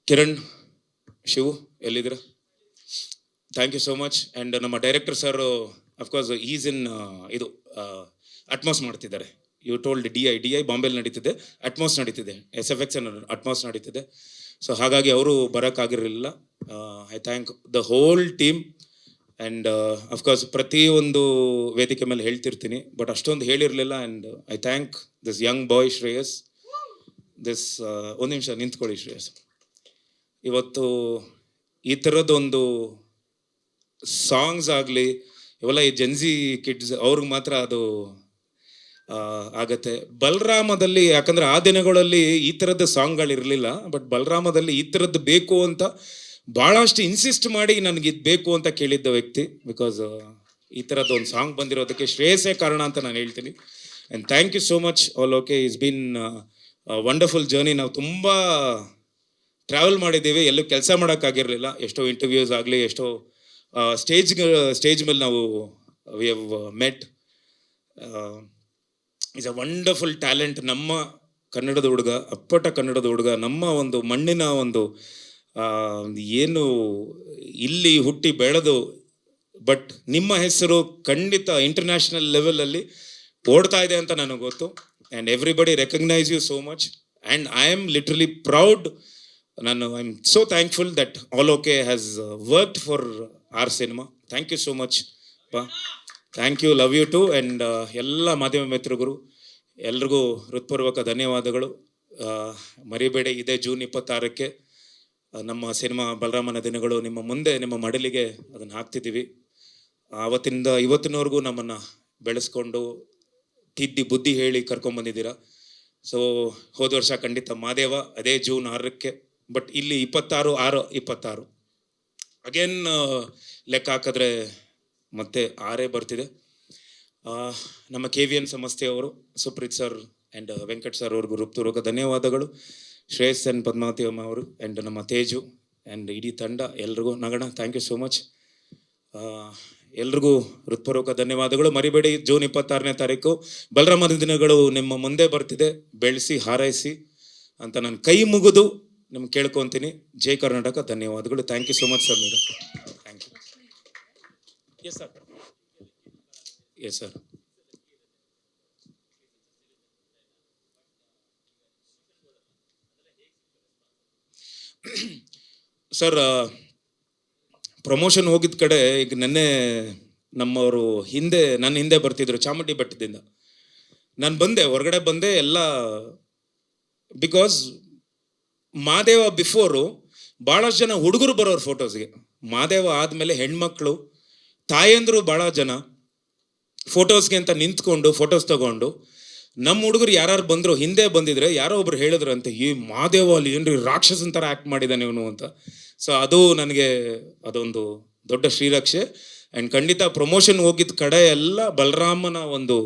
ಕಿರಣ್, ಶಿವು ಎಲ್ಲಿದ್ದೀರ? Thank you so much. And ನಮ್ಮ director sir of course is in ಇದು ಅಟ್ಮಾಸ್ ಮಾಡ್ತಿದ್ದಾರೆ. ಯು ಟೋಲ್ಡ್ ಡಿ ಐ ಬಾಂಬೆಲಿ ನಡೀತಿದೆ, ಅಟ್ಮಾಸ್ ನಡೀತಿದೆ, SFX ಅಟ್ಮಾಸ್ ನಡೀತಿದೆ. ಸೊ ಹಾಗಾಗಿ ಅವರು ಬರೋಕ್ಕಾಗಿರಲಿಲ್ಲ. I thank the whole team. And of course ಪ್ರತಿಯೊಂದು ವೇದಿಕೆ ಮೇಲೆ ಹೇಳ್ತಿರ್ತೀನಿ, ಬಟ್ ಅಷ್ಟೊಂದು ಹೇಳಿರಲಿಲ್ಲ. And I thank this young boy Shreyas. ಒಂದು ನಿಮಿಷ ನಿಂತ್ಕೊಳ್ಳಿ ಶ್ರೇಯಸ್. ಇವತ್ತು ಈ ಥರದ್ದೊಂದು ಸಾಂಗ್ಸ್ ಆಗಲಿ, ಇವೆಲ್ಲ ಈ ಜೆನ್ಸಿ ಕಿಡ್ಸ್ ಅವ್ರಿಗೆ ಮಾತ್ರ ಅದು ಆಗತ್ತೆ. ಬಲರಾಮದಲ್ಲಿ ಯಾಕಂದರೆ ಆ ದಿನಗಳಲ್ಲಿ ಈ ಥರದ ಸಾಂಗ್ಗಳಿರಲಿಲ್ಲ, ಬಟ್ ಬಲರಾಮದಲ್ಲಿ ಈ ಥರದ್ದು ಬೇಕು ಅಂತ ಭಾಳಷ್ಟು ಇನ್ಸಿಸ್ಟ್ ಮಾಡಿ ನನಗೆ ಇದು ಬೇಕು ಅಂತ ಕೇಳಿದ್ದ ವ್ಯಕ್ತಿ. ಬಿಕಾಸ್ ಈ ಥರದ್ದು ಒಂದು ಸಾಂಗ್ ಬಂದಿರೋದಕ್ಕೆ ಶ್ರೇಯಸ್ಸೇ ಕಾರಣ ಅಂತ ನಾನು ಹೇಳ್ತೀನಿ. And thank you so much all. Okay, it's been wonderful journey. ನಾವು ತುಂಬ ಟ್ರಾವೆಲ್ ಮಾಡಿದ್ದೀವಿ, ಎಲ್ಲೂ ಕೆಲಸ ಮಾಡೋಕ್ಕಾಗಿರಲಿಲ್ಲ. ಎಷ್ಟೋ ಇಂಟರ್ವ್ಯೂಸ್ ಆಗಲಿ, ಎಷ್ಟೋ ಸ್ಟೇಜ್ ಮೇಲೆ ನಾವು we have met. Is a wonderful talent. ನಮ್ಮ ಕನ್ನಡದ ಹುಡುಗ, ಅಪ್ಪಟ ಕನ್ನಡದ ಹುಡುಗ, ನಮ್ಮ ಒಂದು ಮಣ್ಣಿನ ಒಂದು ಏನು ಇಲ್ಲಿ ಹುಟ್ಟಿ ಬೆಳೆದು, ಬಟ್ ನಿಮ್ಮ ಹೆಸರು ಖಂಡಿತ ಇಂಟರ್ನ್ಯಾಷನಲ್ ಲೆವೆಲಲ್ಲಿ ಓಡ್ತಾ ಇದೆ ಅಂತ ನನಗೆ ಗೊತ್ತು. And everybody recognise you so much. And I am literally proud. I am so thankful that All OK has worked for our cinema. Thank you so much ಪಾ. Thank you, love you too. And ಎಲ್ಲ ಮಾಧ್ಯಮ ಮಿತ್ರರು ಎಲ್ರಿಗೂ ಹೃತ್ಪೂರ್ವಕ ಧನ್ಯವಾದಗಳು. ಮರಿಬೇಡಿ, ಇದೇ June 26ಕ್ಕೆ ನಮ್ಮ ಸಿನಿಮಾ ಬಲರಾಮನ ದಿನಗಳು ನಿಮ್ಮ ಮುಂದೆ, ನಿಮ್ಮ ಮಡಲಿಗೆ ಅದನ್ನು ಹಾಕ್ತಿದ್ದೀವಿ. ಆವತ್ತಿಂದ ಇವತ್ತಿನವರೆಗೂ ನಮ್ಮನ್ನು ಬೆಳೆಸ್ಕೊಂಡು ತಿದ್ದಿ ಬುದ್ಧಿ ಹೇಳಿ ಕರ್ಕೊಂಬಂದಿದ್ದೀರಾ. ಸೊ ಹೋದ ವರ್ಷ ಖಂಡಿತ ಮಾದೇವ ಅದೇ ಜೂನ್ 6ಕ್ಕೆ, ಬಟ್ ಇಲ್ಲಿ 26/6/26 ಅಗೇನ್ ಲೆಕ್ಕ ಹಾಕಿದ್ರೆ ಮತ್ತೆ 6 ಬರ್ತಿದೆ. ನಮ್ಮ KVN ಸಂಸ್ಥೆಯವರು Supreeth sir and Venkat sir ಅವ್ರಿಗೂ ಹೃತ್ಪೂರ್ವಕ ಧನ್ಯವಾದಗಳು. ಶ್ರೇಯಸ್ ಆ್ಯಂಡ್ ಪದ್ಮಾವತಿ ಅಮ್ಮ ಅವರು ಆ್ಯಂಡ್ ನಮ್ಮ ತೇಜು ಆ್ಯಂಡ್ ಇಡೀ ತಂಡ ಎಲ್ರಿಗೂ ನಗಣ ಥ್ಯಾಂಕ್ ಯು ಸೋ ಮಚ್. ಎಲ್ರಿಗೂ ಹೃತ್ಪೂರ್ವಕ ಧನ್ಯವಾದಗಳು. ಮರಿಬೇಡಿ, ಜೂನ್ 26ನೇ ತಾರೀಕು ಬಲರಾಮನ ದಿನಗಳು ನಿಮ್ಮ ಮುಂದೆ ಬರ್ತಿದೆ. ಬೆಳೆಸಿ ಹಾರೈಸಿ ಅಂತ ನಾನು ಕೈ ಮುಗಿದು ನಿಮ್ಗೆ ಕೇಳ್ಕೊತೀನಿ. ಜೈ ಕರ್ನಾಟಕ. ಧನ್ಯವಾದಗಳು. Thank you so much sir. Madam thank you. Yes sir, yes sir. Sir, promotion ಹೋಗಿದ್ದ ಕಡೆ ಈಗ ನೆನ್ನೆ ನಮ್ಮವರು ನನ್ನ ಹಿಂದೆ ಬರ್ತಿದ್ರು ಚಾಮುಂಡಿ ಬೆಟ್ಟದಿಂದ. ನಾನು ಬಂದೆ, ಹೊರಗಡೆ ಬಂದೆ ಎಲ್ಲ. ಬಿಕಾಸ್ ಮಾದೇವ ಬಿಫೋರು ಭಾಳಷ್ಟು ಜನ ಹುಡುಗರು ಬರೋರು ಫೋಟೋಸ್ಗೆ. ಮಾದೇವ ಆದಮೇಲೆ ಹೆಣ್ಮಕ್ಳು, ತಾಯಂದರು ಭಾಳ ಜನ ಫೋಟೋಸ್ಗೆ ಅಂತ ನಿಂತ್ಕೊಂಡು ಫೋಟೋಸ್ ತಗೊಂಡು, ನಮ್ಮ ಹುಡುಗರು ಯಾರು ಬಂದರು ಹಿಂದೆ ಬಂದಿದ್ರೆ ಯಾರೋ ಒಬ್ರು ಹೇಳಿದ್ರಂತೆ, ಈ ಮಾದೇವ ಅಲ್ಲಿ ಏನ್ರಿ ರಾಕ್ಷಸನ್ ಥರ ಆ್ಯಕ್ಟ್ ಮಾಡಿದ್ದಾನೆ ಇವನು ಅಂತ. ಸೊ ಅದು ನನಗೆ ಅದೊಂದು ದೊಡ್ಡ ಶ್ರೀರಕ್ಷೆ. ಆ್ಯಂಡ್ ಖಂಡಿತ ಪ್ರಮೋಷನ್ ಹೋಗಿದ್ದ ಕಡೆ ಎಲ್ಲ ಬಲರಾಮನ ಒಂದು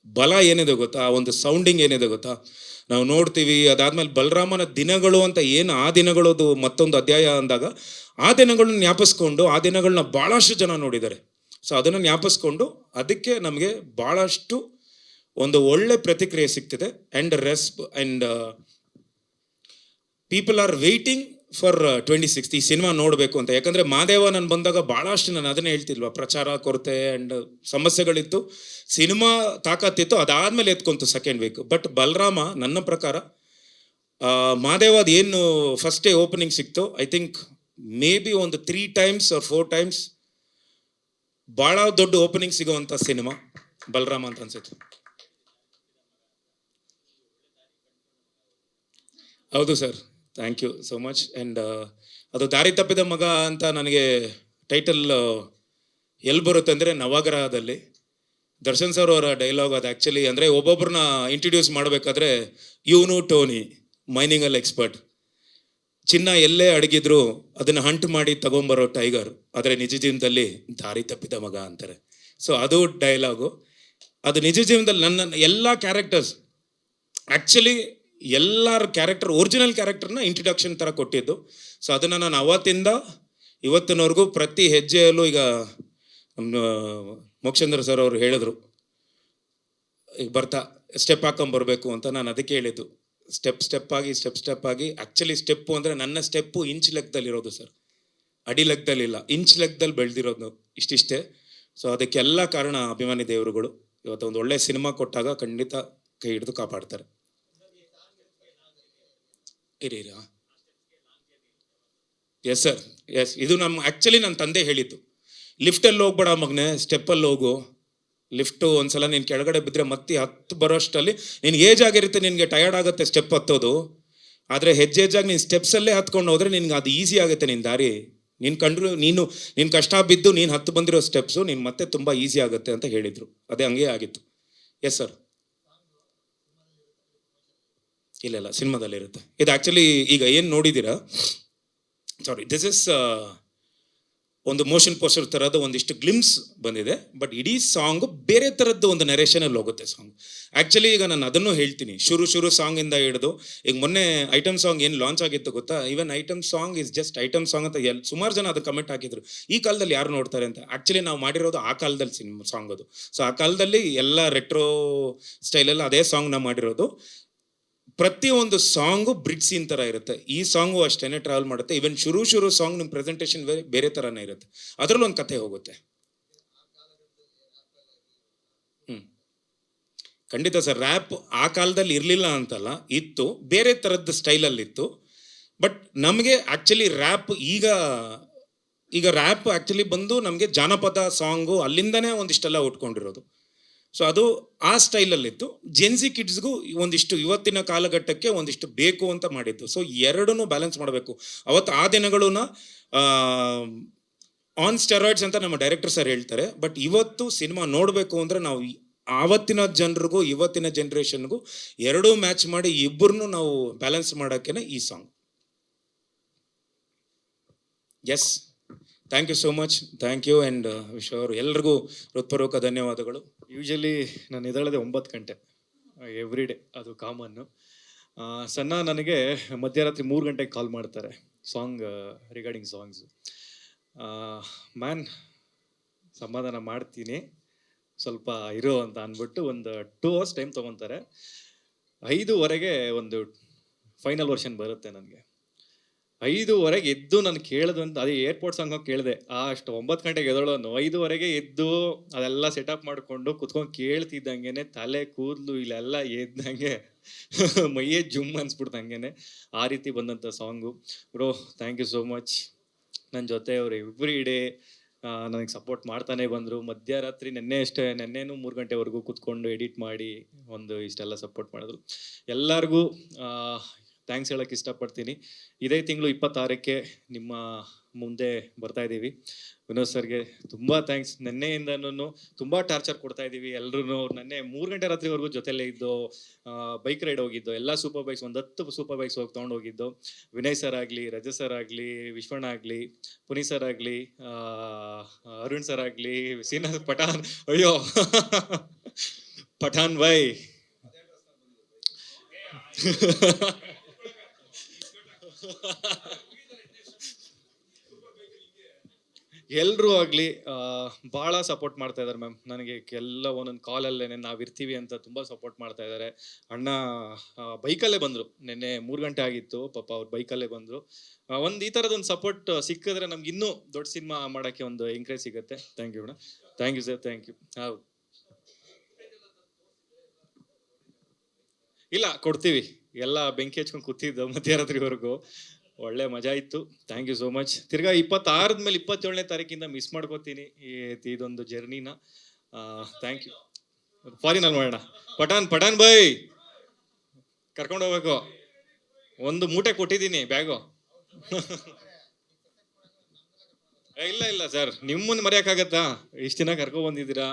ಬಲ ಏನಿದೆ ಗೊತ್ತಾ, ಆ ಒಂದು ಸೌಂಡಿಂಗ್ ಏನಿದೆ ಗೊತ್ತಾ, ನಾವು ನೋಡ್ತೀವಿ. ಅದಾದ್ಮೇಲೆ ಬಲರಾಮನ ದಿನಗಳು ಅಂತ ಏನು, ಆ ದಿನಗಳದು ಮತ್ತೊಂದು ಅಧ್ಯಾಯ ಅಂದಾಗ ಆ ದಿನಗಳನ್ನ ಜ್ಞಾಪಿಸ್ಕೊಂಡು, ಆ ದಿನಗಳನ್ನ ಭಾಳಷ್ಟು ಜನ ನೋಡಿದ್ದಾರೆ. ಸೊ ಅದನ್ನು ಜ್ಞಾಪಿಸ್ಕೊಂಡು ಅದಕ್ಕೆ ನಮಗೆ ಭಾಳಷ್ಟು ಒಂದು ಒಳ್ಳೆ ಪ್ರತಿಕ್ರಿಯೆ ಸಿಗ್ತಿದೆ. And people are waiting for 26th ಈ ಸಿನಿಮಾ ನೋಡಬೇಕು ಅಂತ. ಯಾಕಂದರೆ ಮಾದೇವ ನಾನು ಬಂದಾಗ ಭಾಳಷ್ಟು ನಾನು ಅದನ್ನೇ ಹೇಳ್ತಿಲ್ವ, ಪ್ರಚಾರ ಕೊರತೆ ಆ್ಯಂಡ್ ಸಮಸ್ಯೆಗಳಿತ್ತು. ಸಿನಿಮಾ ತಾಕತ್ತಿತ್ತು, ಅದಾದಮೇಲೆ ಎತ್ಕೊಂತು ಸೆಕೆಂಡ್ ವೀಕ್. ಬಟ್ ಬಲರಾಮ ನನ್ನ ಪ್ರಕಾರ ಮಾದೇವದ ಏನು ಫಸ್ಟ್ ಡೇ ಓಪನಿಂಗ್ ಸಿಕ್ತು, ಐ ಥಿಂಕ್ ಮೇ ಬಿ ಒಂದು 3 times or 4 times ಭಾಳ ದೊಡ್ಡ ಓಪನಿಂಗ್ ಸಿಗೋವಂಥ ಸಿನಿಮಾ ಬಲರಾಮ ಅಂತ ಅನ್ಸುತ್ತೆ. ಹೌದು sir, thank you so much. And ಅದು ದಾರಿ ತಪ್ಪಿದ ಮಗ ಅಂತ ನನಗೆ ಟೈಟಲ್ ಎಲ್ಲಿ ಬರುತ್ತೆ ಅಂದರೆ ನವಗ್ರಹದಲ್ಲಿ. ದರ್ಶನ್ ಸರ್ ಅವರ ಡೈಲಾಗ್ ಅದು ಆ್ಯಕ್ಚುಲಿ ಅಂದರೆ ಒಬ್ಬೊಬ್ಬರನ್ನ ಇಂಟ್ರಡ್ಯೂಸ್ ಮಾಡಬೇಕಾದ್ರೆ ಇವನು ಟೋನಿ ಮೈನಿಂಗಲ್ಲಿ ಎಕ್ಸ್ಪರ್ಟ್, ಚಿನ್ನ ಎಲ್ಲೇ ಅಡಗಿದ್ರು ಅದನ್ನು ಹಂಟ್ ಮಾಡಿ ತಗೊಂಬರೋ ಟೈಗರ್, ಆದರೆ ನಿಜ ಜೀವನದಲ್ಲಿ ದಾರಿ ತಪ್ಪಿದ ಮಗ ಅಂತಾರೆ. ಸೊ ಅದು ಡೈಲಾಗು. ಅದು ನಿಜ ಜೀವನದಲ್ಲಿ ನನ್ನ ಎಲ್ಲ ಕ್ಯಾರೆಕ್ಟರ್ಸ್ ಆ್ಯಕ್ಚುಲಿ ಎಲ್ಲರ ಕ್ಯಾರೆಕ್ಟರ್ ಒರಿಜಿನಲ್ ಕ್ಯಾರೆಕ್ಟರ್ನ ಇಂಟ್ರಡಕ್ಷನ್ ಥರ ಕೊಟ್ಟಿದ್ದು. ಸೊ ಅದನ್ನು ನಾನು ಅವತ್ತಿಂದ ಇವತ್ತಿನವರೆಗೂ ಪ್ರತಿ ಹೆಜ್ಜೆಯಲ್ಲೂ, ಈಗ ನಮ್ಮ ಮೋಕ್ಷೇಂದ್ರ ಸರ್ ಅವರು ಹೇಳಿದ್ರು ಈಗ ಬರ್ತಾ ಸ್ಟೆಪ್ ಹಾಕೊಂಬರ್ಬೇಕು ಅಂತ, ನಾನು ಅದಕ್ಕೆ ಹೇಳಿದ್ದು ಸ್ಟೆಪ್ ಆಗಿ ಆ್ಯಕ್ಚುಲಿ ಸ್ಟೆಪ್ಪು ಅಂದರೆ ನನ್ನ ಸ್ಟೆಪ್ಪು ಇಂಚ್ ಲೆಕ್ಕದಲ್ಲಿರೋದು ಸರ್, ಅಡಿ ಲೆಕ್ಕದಲ್ಲಿಲ್ಲ, ಇಂಚ್ ಲೆಕ್ಕದಲ್ಲಿ ಬೆಳೆದಿರೋದು ಇಷ್ಟಿಷ್ಟೇ. ಸೊ ಅದಕ್ಕೆಲ್ಲ ಕಾರಣ ಅಭಿಮಾನಿ ದೇವರುಗಳು. ಇವತ್ತು ಒಂದು ಒಳ್ಳೆ ಸಿನಿಮಾ ಕೊಟ್ಟಾಗ ಖಂಡಿತ ಕೈ ಹಿಡಿದು ಕಾಪಾಡ್ತಾರೆ. ಇರಿ ಎಸ್ ಸರ್, ಎಸ್, ಇದು ನಮ್ಮ ಆ್ಯಕ್ಚುಲಿ ನನ್ನ ತಂದೆ ಹೇಳಿದ್ದು, ಲಿಫ್ಟಲ್ಲಿ ಹೋಗ್ಬೇಡ ಮಗನೇ, ಸ್ಟೆಪ್ಪಲ್ಲಿ ಹೋಗು. ಲಿಫ್ಟು ಒಂದ್ಸಲ ನೀನು ಕೆಳಗಡೆ ಬಿದ್ದರೆ ಮತ್ತೆ ಹತ್ತು ಬರೋಷ್ಟಲ್ಲಿ ನಿನ್ಗೆ ಏಜ್ ಆಗಿರುತ್ತೆ, ನಿನಗೆ ಟಯರ್ಡ್ ಆಗುತ್ತೆ ಸ್ಟೆಪ್ ಹತ್ತೋದು. ಆದರೆ ಹೆಜ್ಜೆಜ್ಜಾಗಿ ನೀನು ಸ್ಟೆಪ್ಸಲ್ಲೇ ಹತ್ಕೊಂಡು ಹೋದರೆ ನಿನ್ಗೆ ಅದು ಈಸಿ ಆಗುತ್ತೆ ನಿನ್ನ ದಾರಿ. ನೀನು ಕಷ್ಟ ಬಿದ್ದು ನೀನು ಹತ್ತು ಬಂದಿರೋ ಸ್ಟೆಪ್ಸು ನೀನು ಮತ್ತೆ ತುಂಬ ಈಸಿ ಆಗುತ್ತೆ ಅಂತ ಹೇಳಿದರು. ಅದೇ ಹಂಗೆ ಆಗಿತ್ತು. Yes sir. ಇಲ್ಲ ಸಿನಿಮಾದಲ್ಲಿರುತ್ತೆ ಇದು. ಆ್ಯಕ್ಚುಲಿ ಈಗ ಏನು ನೋಡಿದ್ದೀರಾ, ಸಾರಿ, ದಿಸ್ ಇಸ್ ಒಂದು ಮೋಷನ್ ಪೋಸ್ಟರ್ ಥರದ ಒಂದಿಷ್ಟು ಗ್ಲಿಮ್ಸ್ ಬಂದಿದೆ, ಬಟ್ ಇಡೀ ಸಾಂಗು ಬೇರೆ ಥರದ್ದು ಒಂದು ನರೇಷನಲ್ಲಿ ಹೋಗುತ್ತೆ ಸಾಂಗ್. ಆ್ಯಕ್ಚುಲಿ ಈಗ ನಾನು ಅದನ್ನು ಹೇಳ್ತೀನಿ, ಶುರು ಸಾಂಗಿಂದ ಹಿಡಿದು ಈಗ ಮೊನ್ನೆ ಐಟಮ್ ಸಾಂಗ್ ಏನು ಲಾಂಚ್ ಆಗಿತ್ತು ಗೊತ್ತಾ, even item song is just item song ಅಂತ ಸುಮಾರು ಜನ ಅದು ಕಮೆಂಟ್ ಹಾಕಿದ್ರು, ಈ ಕಾಲದಲ್ಲಿ ಯಾರು ನೋಡ್ತಾರೆ ಅಂತ. ಆ್ಯಕ್ಚುಲಿ ನಾವು ಮಾಡಿರೋದು ಆ ಕಾಲದಲ್ಲಿ ಸಾಂಗ್ ಅದು. ಸೊ ಆ ಕಾಲದಲ್ಲಿ ಎಲ್ಲ ರೆಟ್ರೋ ಸ್ಟೈಲೆಲ್ಲ ಅದೇ ಸಾಂಗ್ನ ಮಾಡಿರೋದು. ಪ್ರತಿಯೊಂದು ಸಾಂಗು ಬ್ರಿಡ್ಜ್ ಸೀನ್ ಥರ ಇರುತ್ತೆ. ಈ ಸಾಂಗು ಅಷ್ಟೇ ಟ್ರಾವೆಲ್ ಮಾಡುತ್ತೆ. ಈವನ್ ಶುರು ಸಾಂಗ್ ನಿಮ್ಮ ಪ್ರೆಸೆಂಟೇಷನ್ ಬೇರೆ ಥರನೇ ಇರುತ್ತೆ, ಅದರಲ್ಲೂ ಒಂದು ಕತೆ ಹೋಗುತ್ತೆ. ಖಂಡಿತ ಸರ್, ರ್ಯಾಪ್ ಆ ಕಾಲದಲ್ಲಿ ಇರಲಿಲ್ಲ ಅಂತಲ್ಲ, ಇತ್ತು, ಬೇರೆ ಥರದ್ದು ಸ್ಟೈಲಲ್ಲಿತ್ತು. ಬಟ್ ನಮಗೆ ಆ್ಯಕ್ಚುಲಿ ರ್ಯಾಪ್ ಈಗ ರ್ಯಾಪ್ ಆ್ಯಕ್ಚುಲಿ ಬಂದು ನಮಗೆ ಜಾನಪದ ಸಾಂಗು ಅಲ್ಲಿಂದನೇ ಒಂದಿಷ್ಟೆಲ್ಲ ಉಟ್ಕೊಂಡಿರೋದು. ಸೊ ಅದು ಆ ಸ್ಟೈಲಲ್ಲಿತ್ತು. ಜೆನ್ಸಿ ಕಿಡ್ಸ್ಗೂ ಒಂದಿಷ್ಟು ಇವತ್ತಿನ ಕಾಲಘಟ್ಟಕ್ಕೆ ಒಂದಿಷ್ಟು ಬೇಕು ಅಂತ ಮಾಡಿದ್ದು. ಸೊ ಎರಡನ್ನೂ ಬ್ಯಾಲೆನ್ಸ್ ಮಾಡಬೇಕು. ಅವತ್ತು ಆ ದಿನಗಳನ್ನ ಆನ್ ಸ್ಟೆರಾಯ್ಡ್ಸ್ ಅಂತ ನಮ್ಮ ಡೈರೆಕ್ಟರ್ ಸರ್ ಹೇಳ್ತಾರೆ. ಬಟ್ ಇವತ್ತು ಸಿನಿಮಾ ನೋಡಬೇಕು ಅಂದರೆ ನಾವು ಆವತ್ತಿನ ಜನರಿಗೂ ಇವತ್ತಿನ ಜನ್ರೇಷನ್ಗೂ ಎರಡೂ ಮ್ಯಾಚ್ ಮಾಡಿ ಇಬ್ಬರನ್ನೂ ನಾವು ಬ್ಯಾಲೆನ್ಸ್ ಮಾಡೋಕ್ಕೇ ಈ song. Yes, thank you so much. Thank you and wish ಅವರು ಎಲ್ರಿಗೂ ಹೃತ್ಪೂರ್ವಕ ಧನ್ಯವಾದಗಳು. ಯೂಶಲಿ ನಾನು ಎದ್ದೇಳೋದೆ 9 ಗಂಟೆ ಎವ್ರಿ ಡೇ, ಅದು ಕಾಮನ್ನು. ಸಣ್ಣ ನನಗೆ ಮಧ್ಯರಾತ್ರಿ 3 ಗಂಟೆಗೆ ಕಾಲ್ ಮಾಡ್ತಾರೆ ಸಾಂಗ್ ರಿಗಾರ್ಡಿಂಗ್ ಸಾಂಗ್ಸು. ಮ್ಯಾನ್ ಸಮಾಧಾನ ಮಾಡ್ತೀನಿ ಸ್ವಲ್ಪ ಇರೋ ಅಂತ ಅಂದ್ಬಿಟ್ಟು ಒಂದು 2 hours ಟೈಮ್ ತೊಗೊತಾರೆ. 5:15 ಒಂದು ಫೈನಲ್ ವರ್ಷನ್ ಬರುತ್ತೆ ನನಗೆ. 5:15 ಎದ್ದು ನಾನು ಕೇಳಿದು ಅಂತ, ಅದೇ ಏರ್ಪೋರ್ಟ್ ಸಾಂಗ್ ಹೋಗಿ ಕೇಳಿದೆ. ಅಷ್ಟು 9 ಗಂಟೆಗೆ ಎದಳೋನು 5:15 ಎದ್ದು ಅದೆಲ್ಲ ಸೆಟಪ್ ಮಾಡಿಕೊಂಡು ಕುತ್ಕೊಂಡು ಕೇಳ್ತಿದ್ದಂಗೆ ತಲೆ ಕೂದಲು ಇಲ್ಲೆಲ್ಲ ಎದ್ದಂಗೆ ಮೈಯೇ ಜುಮ್ ಅನ್ಸ್ಬಿಡ್ತು ಹಂಗೇನೆ. ಆ ರೀತಿ ಬಂದಂಥ song. Bro thank you so much. ನನ್ನ ಜೊತೆ ಅವರು ಎವ್ರಿ ಡೇ ನನಗೆ ಸಪೋರ್ಟ್ ಮಾಡ್ತಾನೆ ಬಂದರು. ಮಧ್ಯರಾತ್ರಿ ನೆನ್ನೆನೂ 3 ಗಂಟೆವರೆಗೂ ಕುತ್ಕೊಂಡು ಎಡಿಟ್ ಮಾಡಿ ಒಂದು ಇಷ್ಟೆಲ್ಲ ಸಪೋರ್ಟ್ ಮಾಡಿದ್ರು. ಎಲ್ಲರಿಗೂ ಥ್ಯಾಂಕ್ಸ್ ಹೇಳೋಕ್ಕೆ ಇಷ್ಟಪಡ್ತೀನಿ. ಇದೇ ತಿಂಗಳು 26ಕ್ಕೆ ನಿಮ್ಮ ಮುಂದೆ ಬರ್ತಾ ಇದ್ದೀವಿ. ವಿನೋದ್ ಸರ್ಗೆ ತುಂಬ ಥ್ಯಾಂಕ್ಸ್. ನೆನ್ನೆಯಿಂದನೂ ತುಂಬ ಟಾರ್ಚರ್ ಕೊಡ್ತಾ ಇದ್ದೀವಿ ಎಲ್ಲರೂ. ನೆನ್ನೆ 3 ಗಂಟೆ ರಾತ್ರಿವರೆಗೂ ಜೊತೆಲೇ ಇದ್ದು ಬೈಕ್ ರೈಡ್ ಹೋಗಿದ್ದು, ಎಲ್ಲ ಸೂಪರ್ ಬೈಕ್ಸ್, ಒಂದು 10 ಸೂಪರ್ ಬೈಕ್ಸ್ ಹೋಗಿ ತೊಗೊಂಡು ಹೋಗಿದ್ದು. ವಿನಯ್ ಸರ್ ಆಗಲಿ, ರಜತ್ ಸರ್ ಆಗಲಿ, ವಿಶ್ವಣ್ಣ ಆಗಲಿ, ಪುನೀತ್ ಸರ್ ಆಗಲಿ, ಅರುಣ್ ಸರ್ ಆಗಲಿ, ಸೀನಾ ಪಠಾನ್, ಅಯ್ಯೋ ಪಠಾನ್ ಬೈ ಎಲ್ಲರೂ ಆಗಲಿ ಭಾಳ ಸಪೋರ್ಟ್ ಮಾಡ್ತಾ ಇದ್ದಾರೆ ಮ್ಯಾಮ್. ನನಗೆ ಎಲ್ಲ ಒಂದೊಂದು ಕಾಲಲ್ಲೇ ನಾವು ಇರ್ತೀವಿ ಅಂತ ತುಂಬ ಸಪೋರ್ಟ್ ಮಾಡ್ತಾ ಇದ್ದಾರೆ. ಅಣ್ಣ ಬೈಕಲ್ಲೇ ಬಂದರು, ನೆನ್ನೆ 3 ಗಂಟೆ ಆಗಿತ್ತು, ಪಾಪ ಅವ್ರು ಬೈಕಲ್ಲೇ ಬಂದರು. ಒಂದು ಈ ಥರದೊಂದು ಸಪೋರ್ಟ್ ಸಿಕ್ಕಿದ್ರೆ ನಮ್ಗೆ ಇನ್ನೂ ದೊಡ್ಡ ಸಿನಿಮಾ ಮಾಡೋಕ್ಕೆ ಒಂದು ಎಂಕರೇಜ್ ಸಿಗುತ್ತೆ. ಥ್ಯಾಂಕ್ ಯು ಅಣ್ಣ. Thank you sir, thank you. ಹೌದು, ಇಲ್ಲ ಕೊಡ್ತೀವಿ. ಎಲ್ಲ ಬೆಂಕಿ ಹಚ್ಕೊಂಡು ಕೂತಿದ್ದು ಮಧ್ಯರಾತ್ರಿವರೆಗೂ, ಒಳ್ಳೆ ಮಜಾ ಇತ್ತು. Thank you so much. ತಿರ್ಗಾ 26 ಮೇಲೆ 27ನೇ ತಾರೀಕಿಂದ ಮಿಸ್ ಮಾಡ್ಕೋತೀನಿ ಇದೊಂದು ಜರ್ನಿನ. Thank you. ಫಾರಿನಲ್ಲಿ ಮಾಡೋಣ. ಪಠಾನ್ ಬೈ ಕರ್ಕೊಂಡು ಹೋಗ್ಬೇಕು. ಒಂದು ಮೂಟೆ ಕೊಟ್ಟಿದ್ದೀನಿ ಬ್ಯಾಗು. ಇಲ್ಲ ಸರ್, ನಿಮ್ಮನ್ನು ಮರೆಯೋಕ್ಕಾಗತ್ತಾ? ಇಷ್ಟು ದಿನ ಕರ್ಕೊಂಡ್ ಬಂದಿದ್ದೀರಾ,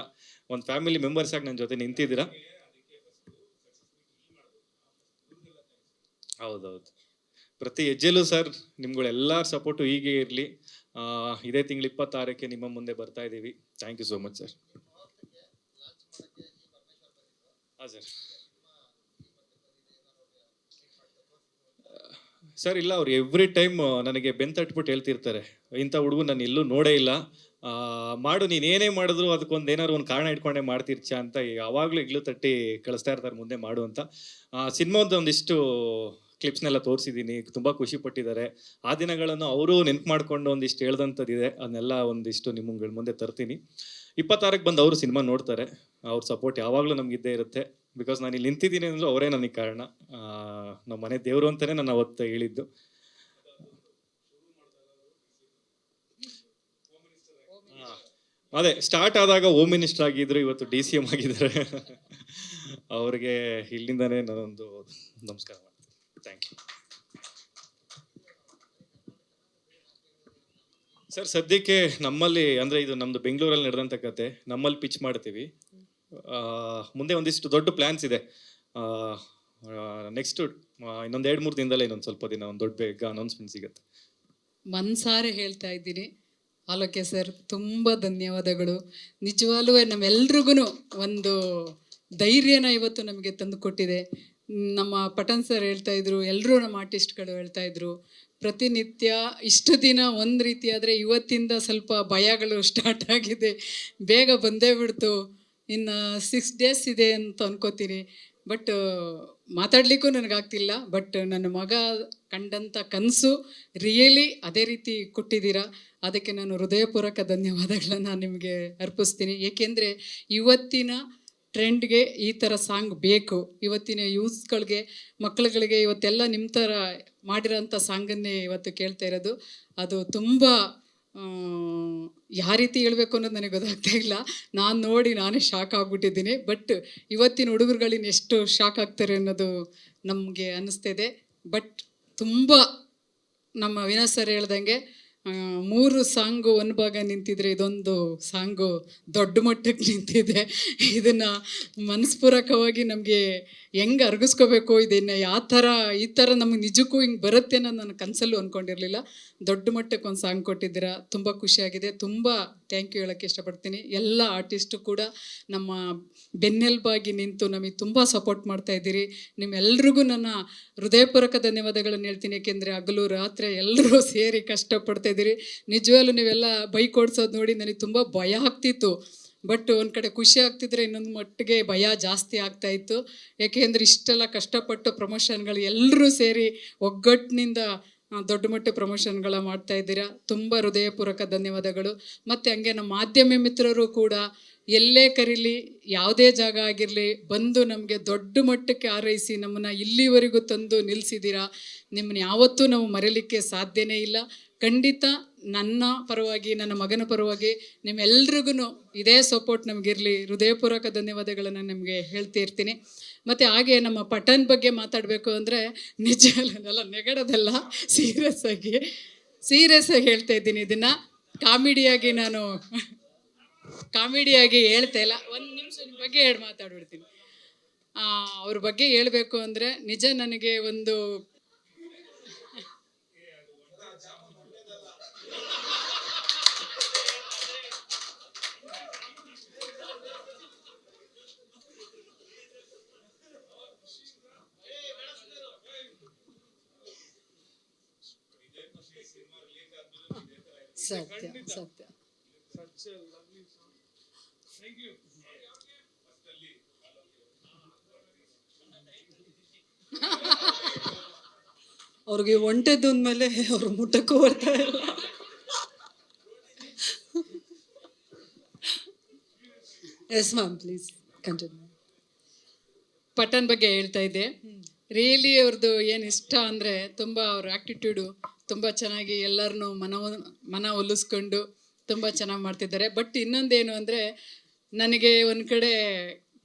ಒಂದು ಫ್ಯಾಮಿಲಿ ಮೆಂಬರ್ಸ್ ಆಗಿ ನನ್ನ ಜೊತೆ ನಿಂತಿದ್ದೀರಾ. ಹೌದೌದು, ಪ್ರತಿ ಹೆಜ್ಜೆಲೂ ಸರ್ ನಿಮ್ಗಳೆಲ್ಲರ ಸಪೋರ್ಟು ಹೀಗೆ ಇರಲಿ. ಇದೇ ತಿಂಗಳು 26ಕ್ಕೆ ನಿಮ್ಮ ಮುಂದೆ ಬರ್ತಾ ಇದ್ದೀವಿ. Thank you so much sir. ಹಾಂ ಸರ್ ಇಲ್ಲ, ಅವ್ರು ಎವ್ರಿ ಟೈಮ್ ನನಗೆ ಬೆಂತಟ್ಬಿಟ್ಟು ಹೇಳ್ತಿರ್ತಾರೆ, ಇಂಥ ಹುಡುಗ ನಾನು ಎಲ್ಲೂ ನೋಡೇ ಇಲ್ಲ, ಮಾಡು ನೀನು ಏನೇ ಮಾಡಿದ್ರು ಅದಕ್ಕೊಂದು ಏನಾದ್ರು ಒಂದು ಕಾರಣ ಇಟ್ಕೊಂಡೇ ಮಾಡ್ತಿರ್ಚ ಅಂತ ಯಾವಾಗಲೂ ಇಗ್ಲು ತಟ್ಟಿ ಕಳಿಸ್ತಾ ಇರ್ತಾರೆ ಮುಂದೆ ಮಾಡು ಅಂತ. ಸಿನಿಮಾದ ಒಂದಿಷ್ಟು ಕ್ಲಿಪ್ಸ್ನೆಲ್ಲ ತೋರಿಸಿದ್ದೀನಿ, ತುಂಬ ಖುಷಿ ಪಟ್ಟಿದ್ದಾರೆ. ಆ ದಿನಗಳನ್ನು ಅವರು ನೆನ್ಪು ಮಾಡ್ಕೊಂಡು ಒಂದಿಷ್ಟು ಹೇಳ್ದಂಥದ್ದಿದೆ, ಅದನ್ನೆಲ್ಲ ಒಂದಿಷ್ಟು ನಿಮ್ಮ ಮುಂದೆ ತರ್ತೀನಿ. 26ಕ್ಕೆ ಬಂದು ಅವರು ಸಿನಿಮಾ ನೋಡ್ತಾರೆ. ಅವ್ರ ಸಪೋರ್ಟ್ ಯಾವಾಗಲೂ ನಮಗಿದ್ದೇ ಇರುತ್ತೆ. ಬಿಕಾಸ್ ನಾನು ಇಲ್ಲಿ ನಿಂತಿದ್ದೀನಿ ಅಂದ್ರೆ ಅವರೇ ನನಗೆ ಕಾರಣ. ನಮ್ಮ ಮನೆ ದೇವರು ಅಂತಲೇ ನಾನು ಅವತ್ತು ಹೇಳಿದ್ದು. ಅದೇ ಸ್ಟಾರ್ಟ್ ಆದಾಗ ಹೋಮ್ ಮಿನಿಸ್ಟರ್ ಆಗಿದ್ರು, ಇವತ್ತು DCM ಆಗಿದ್ದಾರೆ. ಅವ್ರಿಗೆ ಇಲ್ಲಿಂದಾನೇ ನಾನೊಂದು ನಮಸ್ಕಾರ ಮಾಡ್ತೀನಿ. Thank you sir. ಸದ್ಯಕ್ಕೆ ನಮ್ಮಲ್ಲಿ ಅಂದರೆ ಇದು ನಮ್ಮದು ಬೆಂಗಳೂರಲ್ಲಿ ನಡೆದಂಥ ಕತೆ, ನಮ್ಮಲ್ಲಿ ಪಿಚ್ ಮಾಡ್ತೀವಿ. ಮುಂದೆ ಒಂದಿಷ್ಟು ದೊಡ್ಡ ಪ್ಲ್ಯಾನ್ಸ್ ಇದೆ. ನೆಕ್ಸ್ಟು ಇನ್ನೊಂದು 2-3 ದಿನದಲ್ಲೇ ಇನ್ನೊಂದು ಸ್ವಲ್ಪ ದಿನ ಒಂದು ದೊಡ್ಡ ಬೇಗ ಅನೌನ್ಸ್ಮೆಂಟ್ ಸಿಗುತ್ತೆ. ಮನ್ಸಾರೆ ಹೇಳ್ತಾ ಇದ್ದೀನಿ, ಆಲೋಕೆ ಸರ್ ತುಂಬ ಧನ್ಯವಾದಗಳು. ನಿಜವಾಗ್ಲೂ ನಮ್ಮೆಲ್ರಿಗೂ ಒಂದು ಧೈರ್ಯನ ಇವತ್ತು ನಮಗೆ ತಂದು ಕೊಟ್ಟಿದೆ. ನಮ್ಮ ಪಠನ್ ಸರ್ ಹೇಳ್ತಾ ಇದ್ರು, ಎಲ್ಲರೂ ನಮ್ಮ ಆರ್ಟಿಸ್ಟ್ಗಳು ಹೇಳ್ತಾ ಇದ್ರು, ಪ್ರತಿನಿತ್ಯ ಇಷ್ಟು ದಿನ ಒಂದು ರೀತಿ ಆದರೆ ಇವತ್ತಿಂದ ಸ್ವಲ್ಪ ಭಯಗಳು ಸ್ಟಾರ್ಟ್ ಆಗಿದೆ, ಬೇಗ ಬಂದೇ ಬಿಡ್ತು, ಇನ್ನು 6 days ಇದೆ ಅಂತ ಅನ್ಕೋತೀನಿ. ಬಟ್ ಮಾತಾಡಲಿಕ್ಕೂ ನನಗಾಗ್ತಿಲ್ಲ. ಬಟ್ ನನ್ನ ಮಗ ಕಂಡಂಥ ಕನಸು ರಿಯಲಿ ಅದೇ ರೀತಿ ಕೊಟ್ಟಿದ್ದೀರಾ. ಅದಕ್ಕೆ ನಾನು ಹೃದಯಪೂರ್ವಕ ಧನ್ಯವಾದಗಳನ್ನು ನಿಮಗೆ ಅರ್ಪಿಸ್ತೀನಿ. ಏಕೆಂದರೆ ಇವತ್ತಿನ ಟ್ರೆಂಡ್ಗೆ ಈ ಥರ ಸಾಂಗ್ ಬೇಕು. ಇವತ್ತಿನ ಯೂತ್ಸ್ಗಳಿಗೆ, ಮಕ್ಕಳುಗಳಿಗೆ ಇವತ್ತೆಲ್ಲ ನಿಮ್ಮ ಥರ ಮಾಡಿರೋಂಥ ಸಾಂಗನ್ನೇ ಇವತ್ತು ಕೇಳ್ತಾ ಇರೋದು. ಅದು ತುಂಬ ಯಾವ ರೀತಿ ಹೇಳಬೇಕು ಅನ್ನೋದು ನನಗೆ ಗೊತ್ತಾಗ್ತಾ ಇಲ್ಲ. ನಾನು ನೋಡಿ ನಾನೇ ಶಾಕ್ ಆಗಿಬಿಟ್ಟಿದ್ದೀನಿ. ಬಟ್ ಇವತ್ತಿನ ಹುಡುಗರುಗಳಿನ ಎಷ್ಟು ಶಾಕ್ ಆಗ್ತಾರೆ ಅನ್ನೋದು ನಮಗೆ ಅನ್ನಿಸ್ತಿದೆ. ಬಟ್ ತುಂಬ ನಮ್ಮ ವಿನಾಶ್ ಸರ್ ಹೇಳ್ದಂಗೆ 3 ಸಾಂಗು ಒಂದು ಭಾಗ ನಿಂತಿದ್ರೆ ಇದೊಂದು ಸಾಂಗು ದೊಡ್ಡ ಮಟ್ಟಕ್ಕೆ ನಿಂತಿದೆ. ಇದನ್ನು ಮನಸ್ಪೂರ್ವಕವಾಗಿ ನಮಗೆ ಹೆಂಗೆ ಅರ್ಗಿಸ್ಕೋಬೇಕು, ಇದನ್ನು ಯಾವ ಥರ ಈ ಥರ ನಮಗೆ ನಿಜಕ್ಕೂ ಹಿಂಗೆ ಬರುತ್ತೆ ಅನ್ನೋದು ನಾನು ಕನಸಲ್ಲೂ ಅಂದ್ಕೊಂಡಿರಲಿಲ್ಲ. ದೊಡ್ಡ ಮಟ್ಟಕ್ಕೆ ಒಂದು ಸಾಂಗ್ ಕೊಟ್ಟಿದ್ದೀರಾ, ತುಂಬ ಖುಷಿಯಾಗಿದೆ. ತುಂಬ ಥ್ಯಾಂಕ್ ಯು ಹೇಳೋಕ್ಕೆ ಇಷ್ಟಪಡ್ತೀನಿ. ಎಲ್ಲ ಆರ್ಟಿಸ್ಟು ಕೂಡ ನಮ್ಮ ಬೆನ್ನೆಲುಬಾಗಿ ನಿಂತು ನಮಗೆ ತುಂಬ ಸಪೋರ್ಟ್ ಮಾಡ್ತಾ ಇದ್ದೀರಿ. ನಿಮ್ಮೆಲ್ರಿಗೂ ನನ್ನ ಹೃದಯಪೂರ್ವಕ ಧನ್ಯವಾದಗಳನ್ನು ಹೇಳ್ತೀನಿ. ಏಕೆಂದರೆ ಹಗಲು ರಾತ್ರಿ ಎಲ್ಲರೂ ಸೇರಿ ಕಷ್ಟಪಡ್ತಾಯಿದ್ದೀರಿ. ನಿಜವಾಗ್ಲೂ ನೀವೆಲ್ಲ ಬೈಕ್ ಓಡಿಸೋದು ನೋಡಿ ನನಗೆ ತುಂಬ ಭಯ ಆಗ್ತಿತ್ತು. ಬಟ್ ಒಂದು ಕಡೆ ಖುಷಿ ಆಗ್ತಿದ್ರೆ ಇನ್ನೊಂದು ಮಟ್ಟಿಗೆ ಭಯ ಜಾಸ್ತಿ ಆಗ್ತಾಯಿತ್ತು. ಏಕೆಂದರೆ ಇಷ್ಟೆಲ್ಲ ಕಷ್ಟಪಟ್ಟು ಪ್ರಮೋಷನ್ಗಳು ಎಲ್ಲರೂ ಸೇರಿ ಒಗ್ಗಟ್ಟಿನಿಂದ ದೊಡ್ಡ ಮಟ್ಟ ಪ್ರಮೋಷನ್ಗಳ ಮಾಡ್ತಾ ಇದ್ದೀರಾ. ತುಂಬ ಹೃದಯಪೂರ್ವಕ ಧನ್ಯವಾದಗಳು. ಮತ್ತು ಹಂಗೆ ನಮ್ಮ ಮಾಧ್ಯಮ ಮಿತ್ರರು ಕೂಡ ಎಲ್ಲೇ ಕರೀಲಿ, ಯಾವುದೇ ಜಾಗ ಆಗಿರಲಿ, ಬಂದು ನಮಗೆ ದೊಡ್ಡ ಮಟ್ಟಕ್ಕೆ ಹಾರೈಸಿ ನಮ್ಮನ್ನು ಇಲ್ಲಿವರೆಗೂ ತಂದು ನಿಲ್ಲಿಸಿದ್ದೀರಾ. ನಿಮ್ಮನ್ನ ಯಾವತ್ತೂ ನಾವು ಮರೀಲಿಕ್ಕೆ ಸಾಧ್ಯನೇ ಇಲ್ಲ. ಖಂಡಿತ ನನ್ನ ಪರವಾಗಿ, ನನ್ನ ಮಗನ ಪರವಾಗಿ ನಿಮ್ಮೆಲ್ರಿಗೂ ಇದೇ ಸಪೋರ್ಟ್ ನಮಗಿರಲಿ. ಹೃದಯಪೂರ್ವಕ ಧನ್ಯವಾದಗಳನ್ನು ನಿಮಗೆ ಹೇಳ್ತಾ ಇರ್ತೀನಿ. ಮತ್ತು ಹಾಗೆ ನಮ್ಮ ಪಠನ್ ಬಗ್ಗೆ ಮಾತಾಡಬೇಕು ಅಂದರೆ ನಿಜ ಅಲ್ಲ, ನೆಗಡೋದಲ್ಲ, ಸೀರಿಯಸ್ ಆಗಿ ಹೇಳ್ತಾ ಇದ್ದೀನಿ. ಇದನ್ನು ಕಾಮಿಡಿಯಾಗಿ ಹೇಳ್ತಾ ಇಲ್ಲ. ಒಂದು ನಿಮಿಷ ನಿಮ್ಮ ಬಗ್ಗೆ ಮಾತಾಡ್ಬಿಡ್ತೀನಿ. ಅವ್ರ ಬಗ್ಗೆ ಹೇಳಬೇಕು ಅಂದರೆ ನಿಜ ನನಗೆ ಒಂದು ಸತ್ಯ ಅವ್ರಿಗೆ ಒಂಟೆದ್ದು ಅಂದಮೇಲೆ ಅವ್ರು ಮುಟ್ಟಕ್ಕೂ ಬರ್ತಾ ಇಲ್ಲ. Yes ma'am, please continue. Pathan ಬಗ್ಗೆ ಹೇಳ್ತಾ ಇದ್ದೆ. ರಿಯಲಿ ಅವ್ರದ್ದು ಏನು ಇಷ್ಟ ಅಂದರೆ ತುಂಬ ಅವ್ರ ಆ್ಯಕ್ಟಿಟ್ಯೂಡು ತುಂಬ ಚೆನ್ನಾಗಿ ಎಲ್ಲರನ್ನೂ ಮನ ಒಲಿಸ್ಕೊಂಡು ತುಂಬ ಚೆನ್ನಾಗಿ ಮಾಡ್ತಿದ್ದಾರೆ. ಬಟ್ ಇನ್ನೊಂದೇನು ಅಂದರೆ ನನಗೆ ಒಂದು ಕಡೆ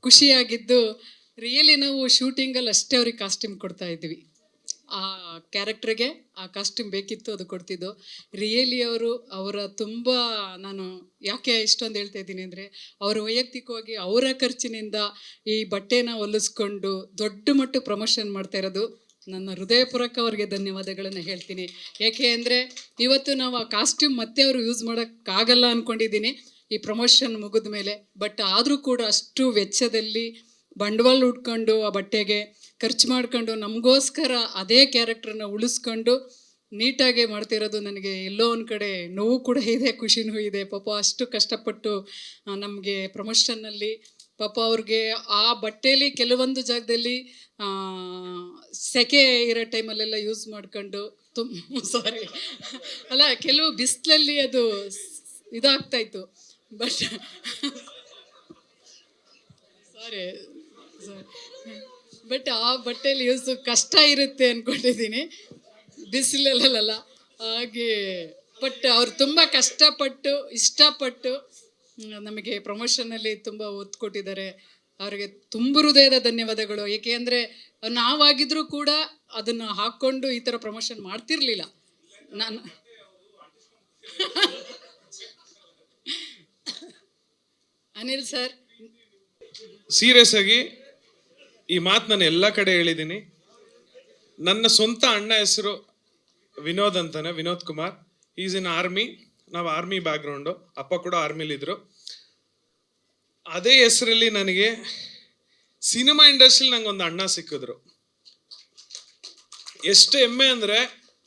ಖುಷಿಯಾಗಿದ್ದು, ರಿಯಲಿ ನಾವು ಶೂಟಿಂಗಲ್ಲಿ ಅಷ್ಟೇ ಅವ್ರಿಗೆ ಕಾಸ್ಟ್ಯೂಮ್ ಕೊಡ್ತಾ ಇದ್ವಿ. ಆ ಕ್ಯಾರೆಕ್ಟ್ರಿಗೆ ಆ ಕಾಸ್ಟ್ಯೂಮ್ ಬೇಕಿತ್ತು, ಅದು ಕೊಡ್ತಿದ್ದು. ರಿಯಲಿ ಅವರ ತುಂಬ, ನಾನು ಯಾಕೆ ಇಷ್ಟೊಂದು ಹೇಳ್ತಾ ಇದ್ದೀನಿ ಅಂದರೆ, ಅವರು ವೈಯಕ್ತಿಕವಾಗಿ ಅವರ ಖರ್ಚಿನಿಂದ ಈ ಬಟ್ಟೆನ ಹೊಲಿಸ್ಕೊಂಡು ದೊಡ್ಡ ಮಟ್ಟಕ್ಕೆ ಪ್ರಮೋಷನ್ ಮಾಡ್ತಾ ಇರೋದು. ನನ್ನ ಹೃದಯಪೂರ್ವಕ ಅವ್ರಿಗೆ ಧನ್ಯವಾದಗಳನ್ನು ಹೇಳ್ತೀನಿ. ಏಕೆ ಅಂದರೆ ಇವತ್ತು ನಾವು ಆ ಕಾಸ್ಟ್ಯೂಮ್ ಮತ್ತೆ ಅವರು ಯೂಸ್ ಮಾಡೋಕ್ಕಾಗಲ್ಲ ಅಂದ್ಕೊಂಡಿದ್ದೀನಿ ಈ ಪ್ರಮೋಷನ್ ಮುಗಿದ ಮೇಲೆ. ಬಟ್ ಆದರೂ ಕೂಡ ಅಷ್ಟು ವೆಚ್ಚದಲ್ಲಿ ಬಂಡವಾಳ ಹುಡ್ಕೊಂಡು ಆ ಬಟ್ಟೆಗೆ ಖರ್ಚು ಮಾಡ್ಕೊಂಡು ನಮಗೋಸ್ಕರ ಅದೇ ಕ್ಯಾರೆಕ್ಟ್ರನ್ನ ಉಳಿಸ್ಕೊಂಡು ನೀಟಾಗಿ ಮಾಡ್ತಿರೋದು ನನಗೆ ಎಲ್ಲೋ ಒಂದು ಕಡೆ ನೋವು ಕೂಡ ಇದೆ, ಖುಷಿನೂ ಇದೆ. ಪಾಪ ಅಷ್ಟು ಕಷ್ಟಪಟ್ಟು ನಮಗೆ ಪ್ರಮೋಷನ್ನಲ್ಲಿ ಪಾಪ ಅವ್ರಿಗೆ ಆ ಬಟ್ಟೆಯಲ್ಲಿ ಕೆಲವೊಂದು ಜಾಗದಲ್ಲಿ ಸೆಕೆ ಇರೋ ಟೈಮಲ್ಲೆಲ್ಲ ಯೂಸ್ ಮಾಡ್ಕೊಂಡು ಸಾರಿ ಅಲ್ಲ, ಕೆಲವು ಬಿಸಿಲಲ್ಲಿ ಅದು ಇದಾಗ್ತಾಯಿತ್ತು. ಬಟ್ ಸಾರಿ ಬಟ್ ಆ ಬಟ್ಟೆಯಲ್ಲಿ ಯೂಸ್ ಕಷ್ಟ ಇರುತ್ತೆ ಅಂದ್ಕೊಂಡಿದ್ದೀನಿ, ಬಿಸಿಲಲ್ಲ. ಹಾಗೆ ಬಟ್ ಅವ್ರು ತುಂಬ ಕಷ್ಟಪಟ್ಟು ಇಷ್ಟಪಟ್ಟು ನಮಗೆ ಪ್ರಮೋಷನಲ್ಲಿ ತುಂಬ ಒತ್ತು ಕೊಟ್ಟಿದ್ದಾರೆ. ಅವರಿಗೆ ತುಂಬ ಹೃದಯದ ಧನ್ಯವಾದಗಳು. ಏಕೆ ಅಂದರೆ ನಾವಾಗಿದ್ರೂ ಕೂಡ ಅದನ್ನು ಹಾಕ್ಕೊಂಡು ಈ ಥರ ಪ್ರಮೋಷನ್ ಮಾಡ್ತಿರ್ಲಿಲ್ಲ ನಾನು. ಅನಿಲ್ ಸರ್, ಸೀರಿಯಸ್ ಆಗಿ ಈ ಮಾತು ನಾನು ಎಲ್ಲ ಕಡೆ ಹೇಳಿದ್ದೀನಿ. ನನ್ನ ಸ್ವಂತ ಅಣ್ಣ ಹೆಸರು ವಿನೋದ್ ಅಂತಾನೆ, Vinod Kumar. Is in army. ನಾವು ಆರ್ಮಿ ಬ್ಯಾಕ್ಗ್ರೌಂಡು, ಅಪ್ಪ ಕೂಡ ಆರ್ಮಿಲಿದ್ರು. ಅದೇ ಹೆಸರಲ್ಲಿ ನನಗೆ ಸಿನಿಮಾ ಇಂಡಸ್ಟ್ರಿಲಿ ನಂಗೆ ಒಂದು ಅಣ್ಣ ಸಿಕ್ಕಿದ್ರು. ಎಷ್ಟು ಹೆಮ್ಮೆ ಅಂದರೆ,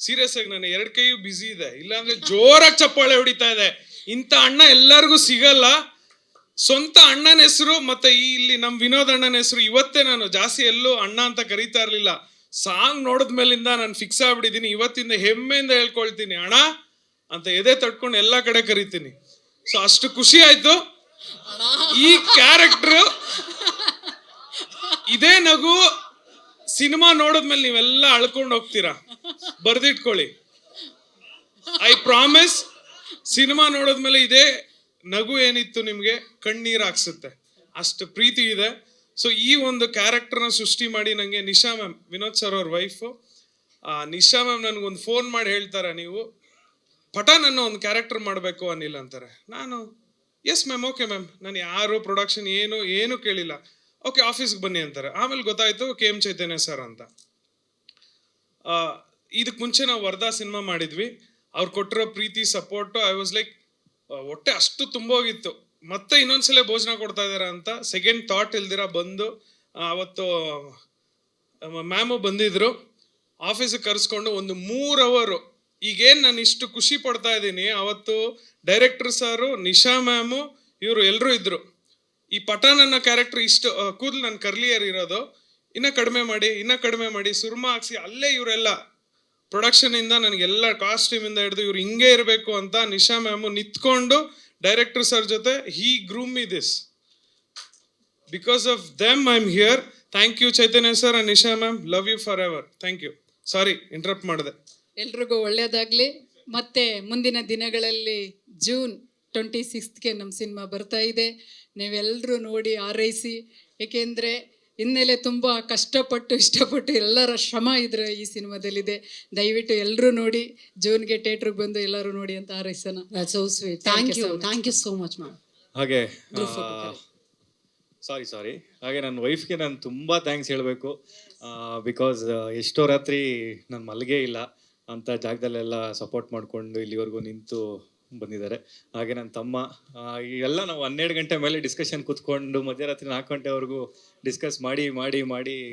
ಸೀರಿಯಸ್ ಆಗಿ ನಾನು 2 ಕೈಯೂ ಬ್ಯುಸಿ ಇದೆ, ಇಲ್ಲಾಂದ್ರೆ ಜೋರಾಗಿ ಚಪ್ಪಾಳೆ ಹೊಡಿತಾ ಇದೆ. ಇಂಥ ಅಣ್ಣ ಎಲ್ಲರಿಗೂ ಸಿಗಲ್ಲ. ಸ್ವಂತ ಅಣ್ಣನ ಹೆಸರು ಮತ್ತೆ ಇಲ್ಲಿ ನಮ್ಮ ವಿನೋದ್ ಅಣ್ಣನ ಹೆಸರು ಇವತ್ತೇ, ನಾನು ಜಾಸ್ತಿ ಎಲ್ಲೂ ಅಣ್ಣ ಅಂತ ಕರೀತಾ ಇರಲಿಲ್ಲ. ಸಾಂಗ್ ನೋಡಿದ ಮೇಲಿಂದ ನಾನು ಫಿಕ್ಸ್ ಆಗ್ಬಿಟ್ಟಿದ್ದೀನಿ. ಇವತ್ತಿಂದ ಹೆಮ್ಮೆಯಿಂದ ಹೇಳ್ಕೊಳ್ತೀನಿ ಅಣ್ಣ ಅಂತ, ಎದೆ ತಟ್ಕೊಂಡು ಎಲ್ಲ ಕಡೆ ಕರಿತೀನಿ. ಸೊ ಅಷ್ಟು ಖುಷಿ ಆಯ್ತು. ಈ ಕ್ಯಾರೆಕ್ಟರ್ ಇದೇ ನಗು ಸಿನಿಮಾ ನೋಡಿದ್ಮೇಲೆ ನೀವೆಲ್ಲ ಅಳ್ಕೊಂಡು ಹೋಗ್ತೀರಾ, ಬರ್ದಿಟ್ಕೊಳ್ಳಿ. ಐ ಪ್ರಾಮಿಸ್, ಸಿನಿಮಾ ನೋಡಿದ್ಮೇಲೆ ಇದೇ ನಗು ಏನಿತ್ತು ನಿಮಗೆ ಕಣ್ಣೀರು ಹಾಕ್ಸುತ್ತೆ, ಅಷ್ಟು ಪ್ರೀತಿ ಇದೆ. ಸೊ ಈ ಒಂದು ಕ್ಯಾರೆಕ್ಟರ್ನ ಸೃಷ್ಟಿ ಮಾಡಿ ನನಗೆ ನಿಶಾ ಮ್ಯಾಮ್, ವಿನೋದ್ ಸರ್ ಅವ್ರ ವೈಫು ನಿಶಾ ಮ್ಯಾಮ್ ನನಗೊಂದು ಫೋನ್ ಮಾಡಿ ಹೇಳ್ತಾರೆ, ನೀವು ಪಠಾನ್ ಅನ್ನೋ ಒಂದು ಕ್ಯಾರೆಕ್ಟರ್ ಮಾಡಬೇಕು ಅನಿಲ್ ಅಂತಾರೆ. ನಾನು ಎಸ್ ಮ್ಯಾಮ್, ಓಕೆ ಮ್ಯಾಮ್. ನಾನು ಯಾರು ಪ್ರೊಡಕ್ಷನ್ ಏನು ಕೇಳಿಲ್ಲ. ಓಕೆ, ಆಫೀಸ್ಗೆ ಬನ್ನಿ ಅಂತಾರೆ. ಆಮೇಲೆ ಗೊತ್ತಾಯ್ತು KM ಚೈತನ್ಯ ಸರ್ ಅಂತ. ಇದಕ್ಕೆ ಮುಂಚೆ ನಾವು ವರ್ಧಾ ಸಿನಿಮಾ ಮಾಡಿದ್ವಿ. ಅವ್ರು ಕೊಟ್ಟಿರೋ ಪ್ರೀತಿ ಸಪೋರ್ಟು, ಐ ವಾಸ್ ಲೈಕ್ ಹೊಟ್ಟೆ ಅಷ್ಟು ತುಂಬೋಗಿತ್ತು. ಮತ್ತೆ ಇನ್ನೊಂದ್ಸಲ ಭೋಜನ ಕೊಡ್ತಾ ಇದಾರೆ ಅಂತ ಸೆಕೆಂಡ್ ಥಾಟ್ ಇಲ್ದಿರ ಬಂದು, ಅವತ್ತು ಮ್ಯಾಮು ಬಂದಿದ್ರು, ಆಫೀಸಿಗೆ ಕರೆಸ್ಕೊಂಡು ಒಂದು 3 ಅವರ್ ಈಗೇನು ನಾನು ಇಷ್ಟು ಖುಷಿ ಪಡ್ತಾ ಇದ್ದೀನಿ, ಅವತ್ತು ಡೈರೆಕ್ಟರ್ ಸಾರು, ನಿಶಾ ಮ್ಯಾಮು, ಇವರು ಎಲ್ಲರೂ ಇದ್ರು. ಈ ಪಠಾನ್ ಅನ್ನೋ ಕ್ಯಾರೆಕ್ಟರ್ ಇಷ್ಟು ಕೂದಲು ನನ್ನ ಕರ್ಲಿಯರ್ ಇರೋದು, ಇನ್ನೂ ಕಡಿಮೆ ಮಾಡಿ ಸುರ್ಮಾ ಹಾಕ್ಸಿ, ಅಲ್ಲೇ ಇವರೆಲ್ಲ ಪ್ರೊಡಕ್ಷನಿಂದ ನನಗೆಲ್ಲ ಕಾಸ್ಟ್ಯೂಮಿಂದ ಹಿಡಿದು ಇವ್ರು ಹಿಂಗೆ ಇರಬೇಕು ಅಂತ ನಿಶಾ ಮ್ಯಾಮು ನಿಂತ್ಕೊಂಡು ಡೈರೆಕ್ಟರ್ ಸರ್ ಜೊತೆ he groom me this. Because of them I am here. Thank you Chaitanya sir and Nisha ma'am, love you forever. Thank you. Sorry interrupt ಮಾಡಿದೆ. ಎಲ್ರಿಗೂ ಒಳ್ಳೆಯದಾಗಲಿ. ಮತ್ತು ಮುಂದಿನ ದಿನಗಳಲ್ಲಿ ಜೂನ್ 26ಗೆ ನಮ್ಮ ಸಿನಿಮಾ ಬರ್ತಾ ಇದೆ. ನೀವೆಲ್ಲರೂ ನೋಡಿ ಆರೈಸಿ. ಏಕೆಂದರೆ ಹಿನ್ನೆಲೆ ತುಂಬ ಕಷ್ಟಪಟ್ಟು ಇಷ್ಟಪಟ್ಟು ಎಲ್ಲರ ಶ್ರಮ ಇದ್ರೆ ಈ ಸಿನಿಮಾದಲ್ಲಿದೆ. ದಯವಿಟ್ಟು ಎಲ್ಲರೂ ನೋಡಿ, ಜೂನ್ಗೆ ಥಿಯೇಟ್ರಿಗೆ ಬಂದು ಎಲ್ಲರೂ ನೋಡಿ ಅಂತ ಹಾರೈಸೋಣ. So sweet. Thank you so much ma'am. ಹಾಗೆ ಸಾರಿ ಹಾಗೆ ನನ್ನ ವೈಫ್ಗೆ ನಾನು ತುಂಬ ಥ್ಯಾಂಕ್ಸ್ ಹೇಳಬೇಕು. ಬಿಕಾಸ್ ಎಷ್ಟೋ ರಾತ್ರಿ ನಾನು ಮಲಗೇ ಇಲ್ಲ ಅಂಥ ಜಾಗದಲ್ಲೆಲ್ಲ ಸಪೋರ್ಟ್ ಮಾಡಿಕೊಂಡು ಇಲ್ಲಿವರೆಗೂ ನಿಂತು ಬಂದಿದ್ದಾರೆ. ಹಾಗೆ ನನ್ನ ತಮ್ಮ, ಎಲ್ಲ ನಾವು 12 ಗಂಟೆ ಮೇಲೆ ಡಿಸ್ಕಷನ್ ಕೂತ್ಕೊಂಡು ಮಧ್ಯರಾತ್ರಿ 4 ಗಂಟೆವರೆಗೂ ಡಿಸ್ಕಸ್ ಮಾಡಿ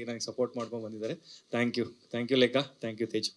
ನನಗೆ ಸಪೋರ್ಟ್ ಮಾಡ್ಕೊಂಡು ಬಂದಿದ್ದಾರೆ. Thank you Lekha, thank you Teju.